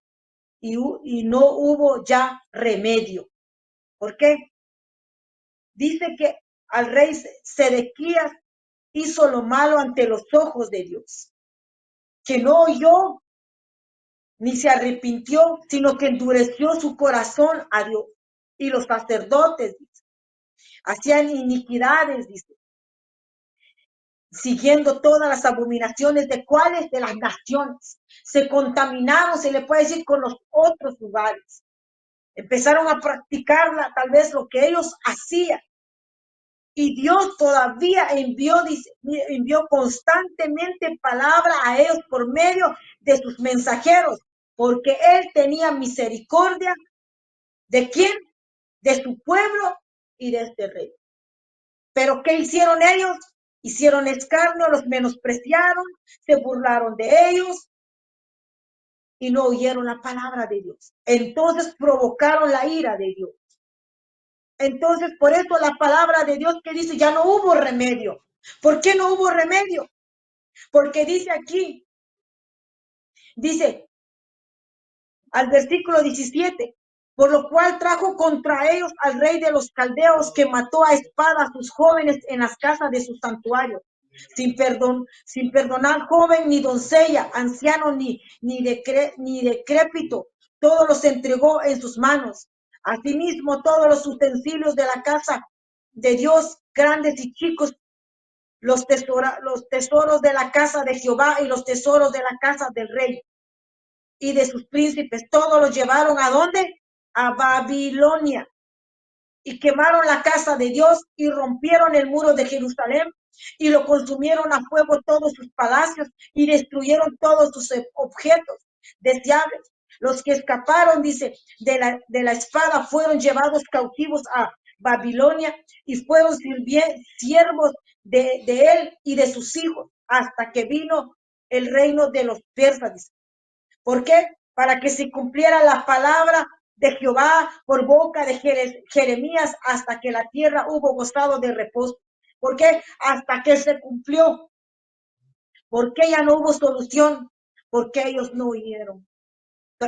y no hubo ya remedio. ¿Por qué? Dice que al rey Sedequías hizo lo malo ante los ojos de Dios, que no oyó ni se arrepintió, sino que endureció su corazón a Dios. Y los sacerdotes dice, hacían iniquidades, dice, siguiendo todas las abominaciones de cuáles de las naciones. Se contaminaron, se le puede decir, con los otros lugares. Empezaron a practicarla, tal vez lo que ellos hacían. Y Dios todavía envió, dice, envió constantemente palabra a ellos por medio de sus mensajeros, porque Él tenía misericordia. ¿De quién? De su pueblo y de este rey. Pero ¿qué hicieron ellos? Hicieron escarnio, los menospreciaron, se burlaron de ellos y no oyeron la palabra de Dios. Entonces provocaron la ira de Dios. Entonces, por eso la palabra de Dios que dice, ya no hubo remedio. ¿Por qué no hubo remedio? Porque dice aquí, dice al versículo 17, por lo cual trajo contra ellos al rey de los caldeos, que mató a espada a sus jóvenes en las casas de su santuario, sin perdonar joven ni doncella, anciano ni decrépito, todos los entregó en sus manos. Asimismo, todos los utensilios de la casa de Dios, grandes y chicos, los tesoros de la casa de Jehová y los tesoros de la casa del rey y de sus príncipes, todos los llevaron ¿a dónde? A Babilonia. Y quemaron la casa de Dios y rompieron el muro de Jerusalén y lo consumieron a fuego todos sus palacios y destruyeron todos sus objetos deseables. Los que escaparon, dice, de la espada fueron llevados cautivos a Babilonia y fueron siervos de él y de sus hijos hasta que vino el reino de los persas. ¿Por qué? Para que se cumpliera la palabra de Jehová por boca de Jeremías hasta que la tierra hubo gozado de reposo. ¿Por qué? Hasta que se cumplió. ¿Por qué ya no hubo solución? Porque ellos no oyeron.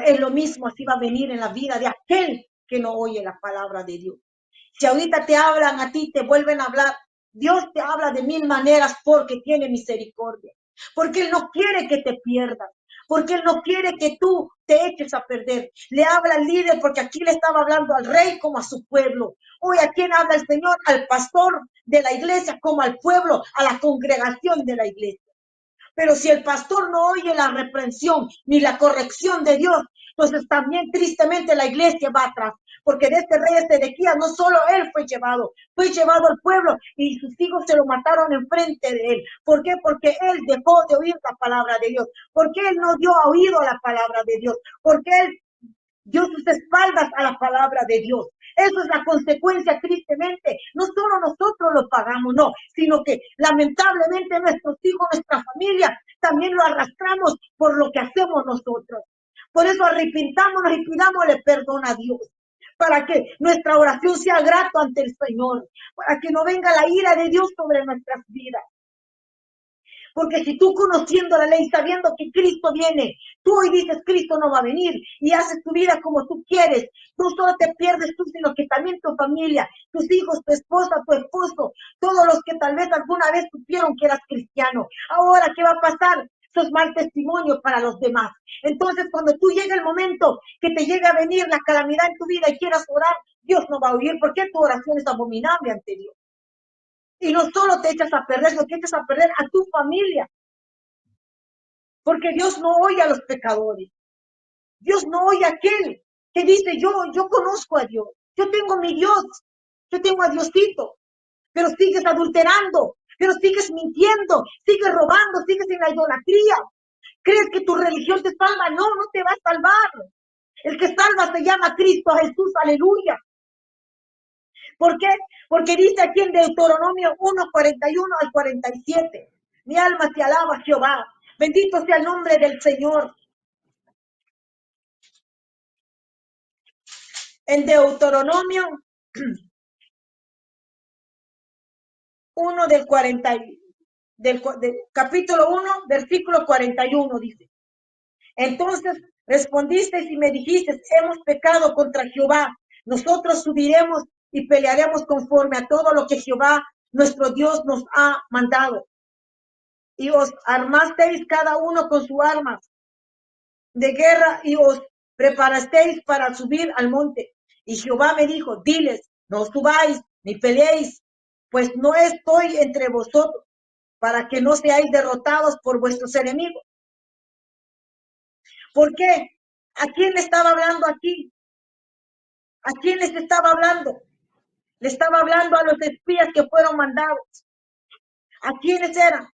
Es lo mismo, así va a venir en la vida de aquel que no oye la palabra de Dios. Si ahorita te hablan a ti, te vuelven a hablar, Dios te habla de mil maneras porque tiene misericordia, porque Él no quiere que te pierdas, porque Él no quiere que tú te eches a perder. Le habla al líder porque aquí le estaba hablando al rey como a su pueblo. Hoy a quién habla el Señor, al pastor de la iglesia como al pueblo, a la congregación de la iglesia. Pero si el pastor no oye la reprensión ni la corrección de Dios, entonces también tristemente la iglesia va atrás. Porque de este rey Sedequías no solo él fue llevado al pueblo y sus hijos se lo mataron enfrente de él. ¿Por qué? Porque él dejó de oír la palabra de Dios. Porque él no dio oído a la palabra de Dios. Porque él dio sus espaldas a la palabra de Dios. Eso es la consecuencia, tristemente. No solo nosotros lo pagamos, no, sino que lamentablemente nuestros hijos, nuestra familia, también lo arrastramos por lo que hacemos nosotros. Por eso arrepintámonos y pidámosle perdón a Dios, para que nuestra oración sea grato ante el Señor, para que no venga la ira de Dios sobre nuestras vidas. Porque si tú conociendo la ley, sabiendo que Cristo viene, tú hoy dices Cristo no va a venir y haces tu vida como tú quieres, no solo te pierdes tú, sino que también tu familia, tus hijos, tu esposa, tu esposo, todos los que tal vez alguna vez supieron que eras cristiano. Ahora, ¿qué va a pasar? Sos mal testimonio para los demás. Entonces, cuando tú llega el momento que te llega a venir la calamidad en tu vida y quieras orar, Dios no va a oír porque tu oración es abominable ante Dios. Y no solo te echas a perder, sino que echas a perder a tu familia. Porque Dios no oye a los pecadores. Dios no oye a aquel que dice, yo conozco a Dios. Yo tengo mi Dios. Yo tengo a Diosito. Pero sigues adulterando. Pero sigues mintiendo. Sigues robando. Sigues en la idolatría. ¿Crees que tu religión te salva? No, no te va a salvar. El que salva se llama Cristo Jesús. Aleluya. ¿Por qué? Porque dice aquí en Deuteronomio 1:41 al 47. Mi alma te alaba, Jehová. Bendito sea el nombre del Señor. En Deuteronomio 1 del 40, capítulo 1, versículo 41 dice, Entonces respondiste y me dijiste, hemos pecado contra Jehová. Nosotros subiremos y pelearemos conforme a todo lo que Jehová, nuestro Dios, nos ha mandado. Y os armasteis cada uno con su arma de guerra y os preparasteis para subir al monte. Y Jehová me dijo, diles, no subáis ni peleéis, pues no estoy entre vosotros, para que no seáis derrotados por vuestros enemigos. ¿Por qué? ¿A quién le estaba hablando aquí? ¿A quién les estaba hablando? Le estaba hablando a los espías que fueron mandados. ¿A quiénes eran?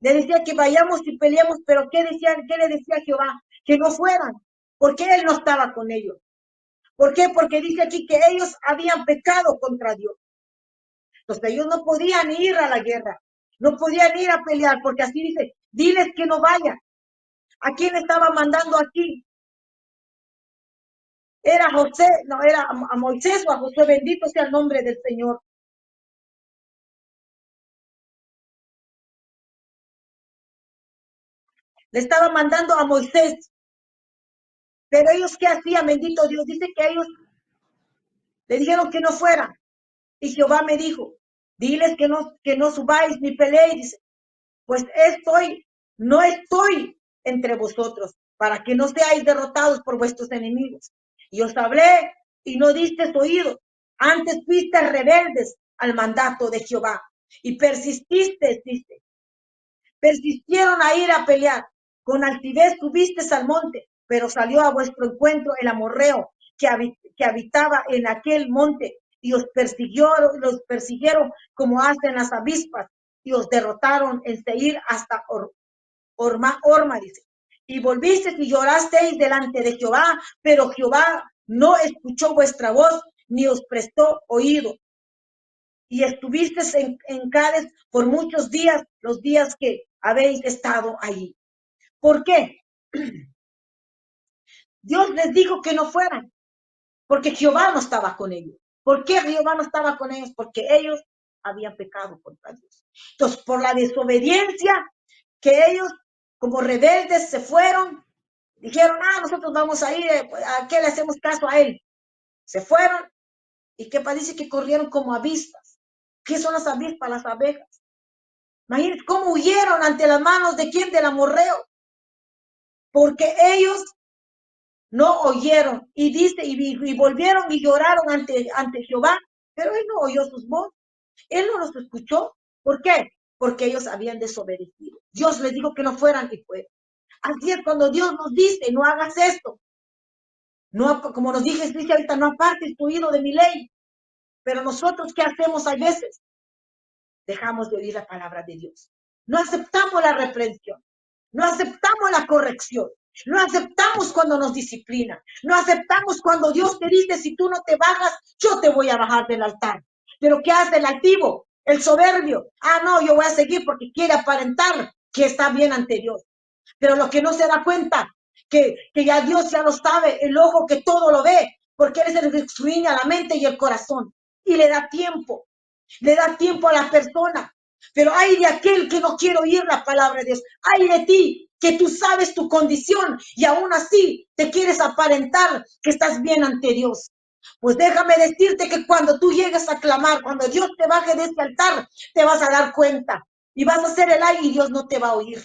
Le decía que vayamos y peleemos, pero ¿qué decían? ¿Qué le decía Jehová? Que no fueran, porque él no estaba con ellos. ¿Por qué? Porque dice aquí que ellos habían pecado contra Dios. Entonces ellos no podían ir a la guerra, no podían ir a pelear, porque así dice, diles que no vayan. ¿A quién estaba mandando aquí? Era José, no, era a Moisés o a José, bendito sea el nombre del Señor. Le estaba mandando a Moisés, pero ellos ¿qué hacían? Bendito Dios, dice que ellos le dijeron que no fueran. Y Jehová me dijo, diles que no subáis ni peleéis, pues no estoy entre vosotros, para que no seáis derrotados por vuestros enemigos. Y os hablé y no disteis oído, antes fuisteis rebeldes al mandato de Jehová y persististeis, dice, persistieron a ir a pelear, con altivez subisteis al monte, pero salió a vuestro encuentro el amorreo que habitaba en aquel monte y los persiguieron como hacen las avispas y os derrotaron en Seir hasta Orma, dice. Y volvisteis y llorasteis delante de Jehová, pero Jehová no escuchó vuestra voz ni os prestó oído. Y estuvisteis en Cádiz por muchos días, los días que habéis estado allí. ¿Por qué? Dios les dijo que no fueran, porque Jehová no estaba con ellos. ¿Por qué Jehová no estaba con ellos? Porque ellos habían pecado contra Dios. Entonces, por la desobediencia que ellos, como rebeldes, se fueron, dijeron, nosotros vamos a ir, ¿a qué le hacemos caso a él? Se fueron y que parece que corrieron como avispas. ¿Qué son las avispas? Las abejas. Imagínense cómo huyeron ante las manos de quién, del amorreo, porque ellos no oyeron y dice y volvieron y lloraron ante Jehová, pero él no oyó sus voces, él no los escuchó. ¿Por qué? Porque ellos habían desobedecido. Dios les dijo que no fueran y fueron. Así es cuando Dios nos dice, no hagas esto. No, como nos dice ahorita, no apartes tu oído de mi ley. Pero nosotros, ¿qué hacemos a veces? Dejamos de oír la palabra de Dios. No aceptamos la reprensión. No aceptamos la corrección. No aceptamos cuando nos disciplina. No aceptamos cuando Dios te dice, si tú no te bajas, yo te voy a bajar del altar. Pero ¿qué hace el altivo? El soberbio. No, yo voy a seguir porque quiere aparentar que está bien ante Dios. Pero lo que no se da cuenta, que ya Dios ya lo sabe, el ojo que todo lo ve, porque Él es el que escudriña la mente y el corazón. Y le da tiempo a la persona. Pero hay de aquel que no quiere oír la palabra de Dios. Hay de ti que tú sabes tu condición y aún así te quieres aparentar que estás bien ante Dios. Pues déjame decirte que cuando tú llegues a clamar, cuando Dios te baje de este altar, te vas a dar cuenta y vas a hacer el ay y Dios no te va a oír.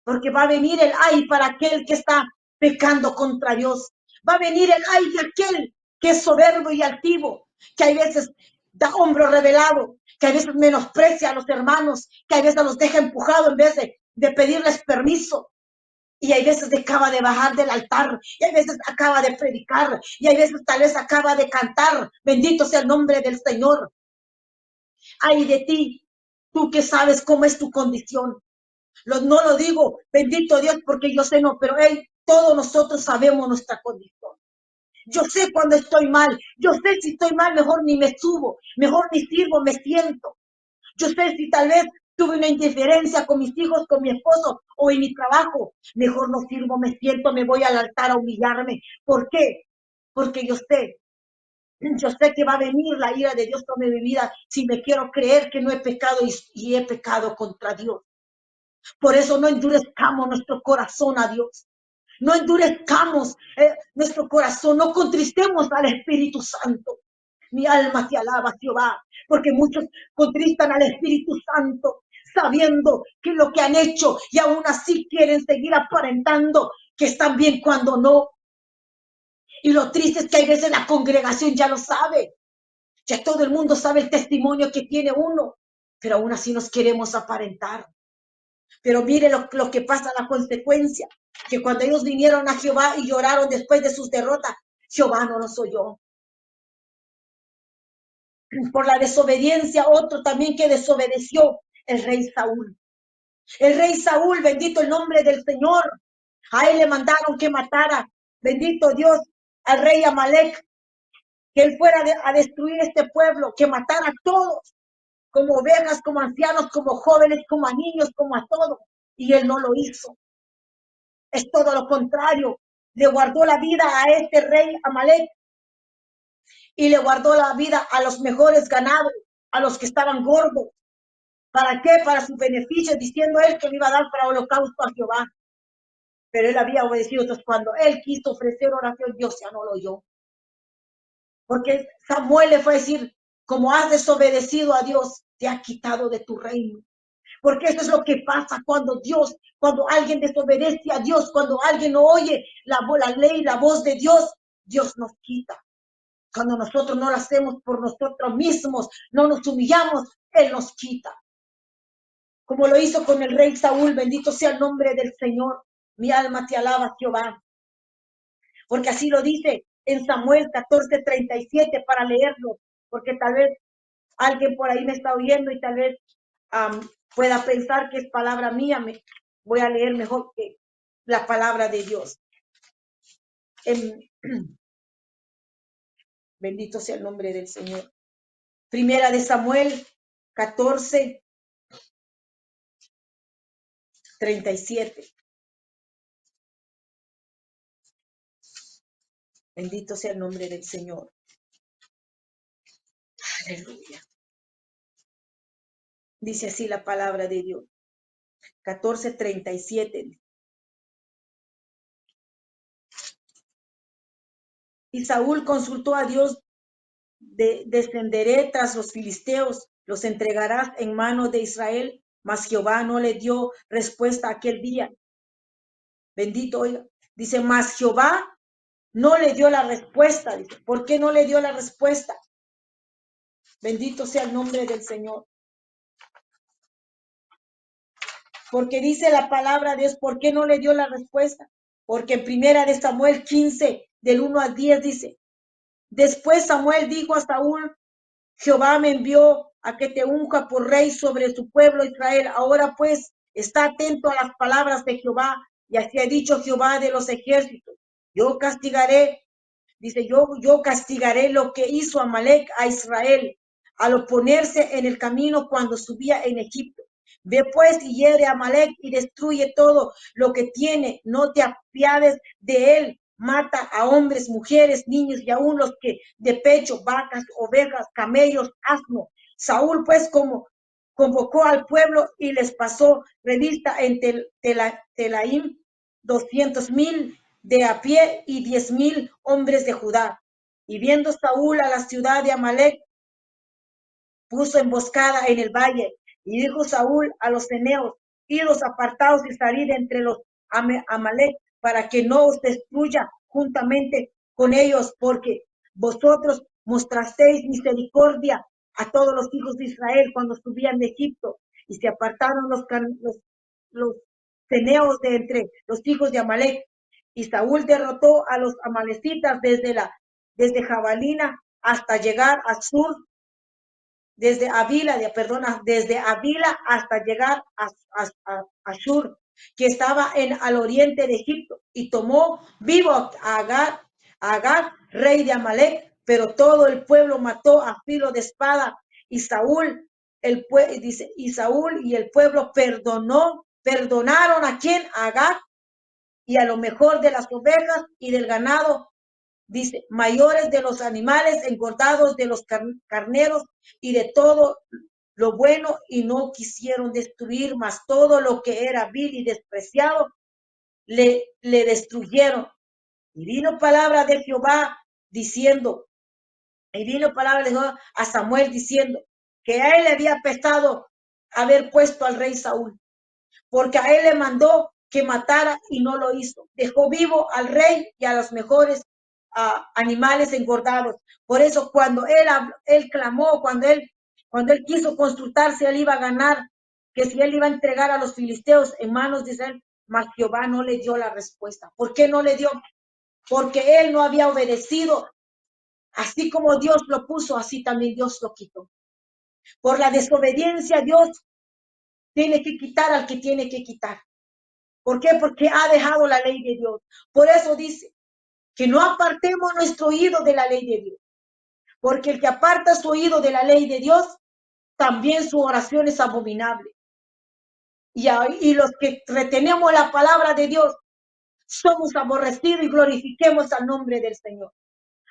Porque va a venir el ay para aquel que está pecando contra Dios. Va a venir el ay de aquel que es soberbio y altivo, que hay veces da hombro revelado, que a veces menosprecia a los hermanos, que a veces los deja empujados en vez de pedirles permiso. Y hay veces acaba de bajar del altar, y hay veces acaba de predicar, y hay veces tal vez acaba de cantar. Bendito sea el nombre del Señor. Ay de ti, tú que sabes cómo es tu condición. No lo digo, bendito Dios, porque yo sé no, pero todos nosotros sabemos nuestra condición. Yo sé cuando estoy mal, yo sé si estoy mal, mejor ni me subo, mejor ni sirvo, me siento. Yo sé si tal vez tuve una indiferencia con mis hijos, con mi esposo o en mi trabajo, mejor no sirvo, me siento, me voy al altar a humillarme. ¿Por qué? Porque yo sé que va a venir la ira de Dios sobre mi vida si me quiero creer que no he pecado y he pecado contra Dios. Por eso no endurezcamos nuestro corazón a Dios. No endurezcamos nuestro corazón, no contristemos al Espíritu Santo. Mi alma te alaba, Jehová, porque muchos contristan al Espíritu Santo sabiendo que lo que han hecho y aún así quieren seguir aparentando que están bien cuando no. Y lo triste es que hay veces la congregación ya lo sabe, ya todo el mundo sabe el testimonio que tiene uno, pero aún así nos queremos aparentar. Pero mire lo que pasa, la consecuencia, que cuando ellos vinieron a Jehová y lloraron después de sus derrotas, Jehová no los oyó. Por la desobediencia, otro también que desobedeció, el rey Saúl. El rey Saúl, bendito el nombre del Señor, a él le mandaron que matara, bendito Dios, al rey Amalek, que él fuera a destruir este pueblo, que matara a todos, como ovejas, como ancianos, como jóvenes, como a niños, como a todos. Y él no lo hizo. Es todo lo contrario. Le guardó la vida a este rey Amalek y le guardó la vida a los mejores ganados, a los que estaban gordos. ¿Para qué? Para su beneficio, diciendo él que le iba a dar para holocausto a Jehová. Pero él había obedecido. Entonces, cuando él quiso ofrecer oración, Dios ya no lo oyó. Porque Samuel le fue a decir, como has desobedecido a Dios, te ha quitado de tu reino. Porque eso es lo que pasa cuando Dios, cuando alguien desobedece a Dios, cuando alguien no oye la ley, la voz de Dios, Dios nos quita. Cuando nosotros no lo hacemos por nosotros mismos, no nos humillamos, Él nos quita. Como lo hizo con el rey Saúl, bendito sea el nombre del Señor. Mi alma te alaba, Jehová. Porque así lo dice en Samuel 14:37 para leerlo. Porque tal vez alguien por ahí me está oyendo y tal vez pueda pensar que es palabra mía. Voy a leer mejor que la palabra de Dios. Bendito sea el nombre del Señor. Primera de Samuel 14:37. Bendito sea el nombre del Señor. Aleluya. Dice así la palabra de Dios. 14:37. Y Saúl consultó a Dios, descenderé tras los filisteos, los entregarás en manos de Israel. Mas Jehová no le dio respuesta aquel día. Bendito, oiga. Dice, mas Jehová no le dio la respuesta. Dice, ¿por qué no le dio la respuesta? Bendito sea el nombre del Señor. Porque dice la palabra de Dios, ¿por qué no le dio la respuesta? Porque en primera de Samuel 15, del 1 al 10 dice, después Samuel dijo a Saúl, Jehová me envió a que te unja por rey sobre su pueblo Israel. Ahora pues, está atento a las palabras de Jehová, y así ha dicho Jehová de los ejércitos. Yo castigaré, dice, yo castigaré lo que hizo Amalek a Israel al oponerse en el camino cuando subía en Egipto. Ve pues y hiere a Amalek y destruye todo lo que tiene. No te apiades de él. Mata a hombres, mujeres, niños y aún los que de pecho, vacas, ovejas, camellos, asno. Saúl pues como convocó al pueblo y les pasó revista en Telaim 200,000 de a pie y 10,000 hombres de Judá. Y viendo Saúl a la ciudad de Amalek, puso emboscada en el valle. Y dijo Saúl a los ceneos, idos apartados y salid entre los Amalek, para que no os destruya juntamente con ellos, porque vosotros mostrasteis misericordia a todos los hijos de Israel cuando subían de Egipto. Y se apartaron los ceneos de entre los hijos de Amalek. Y Saúl derrotó a los amalecitas desde Jabalina hasta llegar a Sur, desde Avila hasta llegar a Shur, que estaba al oriente de Egipto, y tomó vivo a Agag, rey de Amalek, pero todo el pueblo mató a filo de espada, y Saúl y el pueblo perdonaron a quien, a Agag, y a lo mejor de las ovejas y del ganado, dice, mayores de los animales engordados, de los carneros y de todo lo bueno y no quisieron destruir, mas todo lo que era vil y despreciado le destruyeron. Y vino palabra de Jehová diciendo, y vino palabra de Jehová a Samuel diciendo que a él le había pesado haber puesto al rey Saúl, porque a él le mandó que matara y no lo hizo. Dejó vivo al rey y a los mejores animales engordados. Por eso cuando él clamó, cuando él quiso consultarse, él iba a ganar, que si él iba a entregar a los filisteos en manos de Israel, mas Jehová no le dio la respuesta. ¿Por qué no le dio? Porque él no había obedecido. Así como Dios lo puso, así también Dios lo quitó. Por la desobediencia, Dios tiene que quitar al que tiene que quitar. ¿Por qué? Porque ha dejado la ley de Dios. Por eso dice que no apartemos nuestro oído de la ley de Dios. Porque el que aparta su oído de la ley de Dios, también su oración es abominable. Y los que retenemos la palabra de Dios, somos aborrecidos y glorifiquemos al nombre del Señor.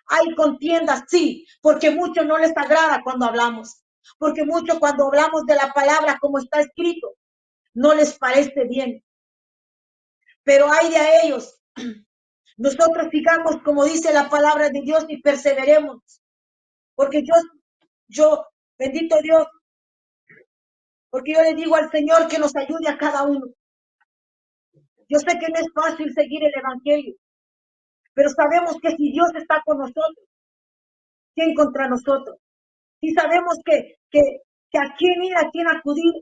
Hay contiendas, sí, porque muchos no les agrada cuando hablamos. Porque muchos cuando hablamos de la palabra como está escrito, no les parece bien. Pero hay de ellos. Nosotros sigamos como dice la palabra de Dios y perseveremos. Porque bendito Dios, porque yo le digo al Señor que nos ayude a cada uno. Yo sé que no es fácil seguir el evangelio, pero sabemos que si Dios está con nosotros, ¿quién contra nosotros? Si sabemos que a quién ir, a quién acudir,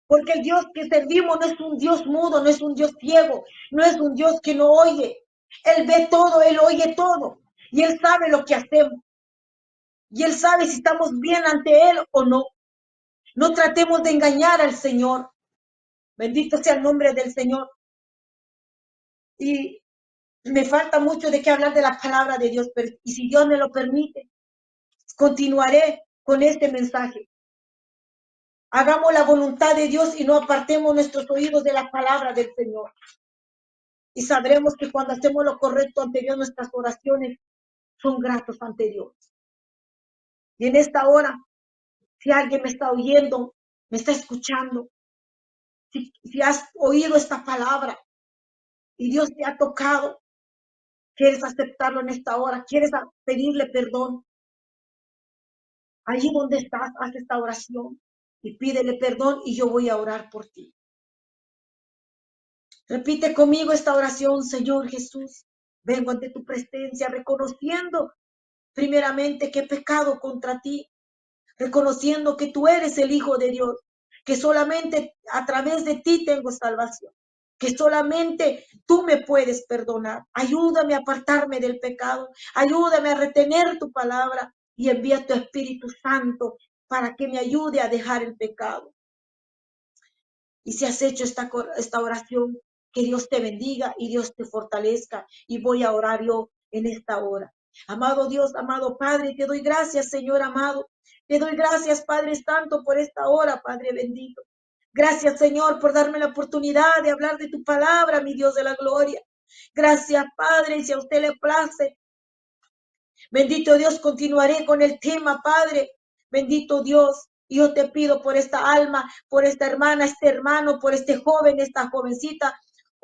porque el Dios que servimos no es un Dios mudo, no es un Dios ciego, no es un Dios que no oye. Él ve todo, Él oye todo y Él sabe lo que hacemos. Y Él sabe si estamos bien ante Él o no. No tratemos de engañar al Señor. Bendito sea el nombre del Señor. Y me falta mucho de qué hablar de la palabra de Dios, pero y si Dios me lo permite, continuaré con este mensaje. Hagamos la voluntad de Dios y no apartemos nuestros oídos de la palabra del Señor. Y sabremos que cuando hacemos lo correcto ante Dios, nuestras oraciones son gratos ante Dios. Y en esta hora, si alguien me está oyendo, me está escuchando, si has oído esta palabra y Dios te ha tocado, quieres aceptarlo en esta hora, quieres pedirle perdón, allí donde estás, haz esta oración y pídele perdón y yo voy a orar por ti. Repite conmigo esta oración, Señor Jesús. Vengo ante tu presencia reconociendo primeramente que he pecado contra ti, reconociendo que tú eres el Hijo de Dios, que solamente a través de ti tengo salvación, que solamente tú me puedes perdonar. Ayúdame a apartarme del pecado, ayúdame a retener tu palabra y envía tu Espíritu Santo para que me ayude a dejar el pecado. Y si has hecho esta oración, que Dios te bendiga y Dios te fortalezca. Y voy a orar yo en esta hora. Amado Dios, amado Padre, te doy gracias, Señor amado. Te doy gracias, Padre Santo, por esta hora, Padre bendito. Gracias, Señor, por darme la oportunidad de hablar de tu palabra, mi Dios de la gloria. Gracias, Padre, y si a usted le place, bendito Dios, continuaré con el tema, Padre. Bendito Dios. Y yo te pido por esta alma, por esta hermana, este hermano, por este joven, esta jovencita,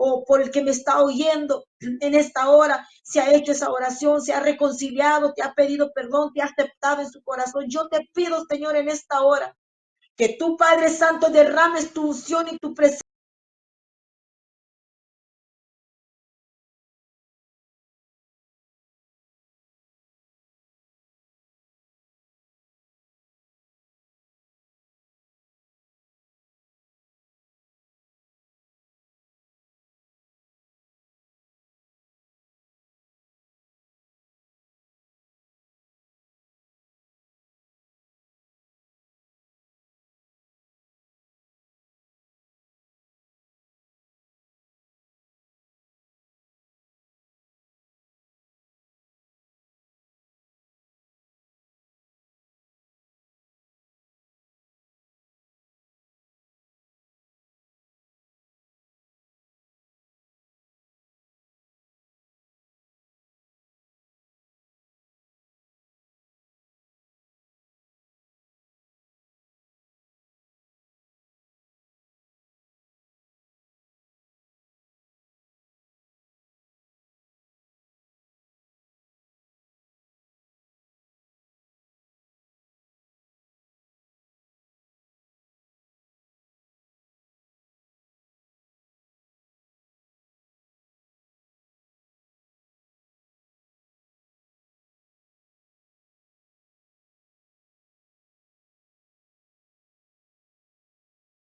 o por el que me está oyendo en esta hora, se ha hecho esa oración, se ha reconciliado, te ha pedido perdón, te ha aceptado en su corazón. Yo te pido, Señor, en esta hora, que tú, Padre Santo, derrames tu unción y tu presencia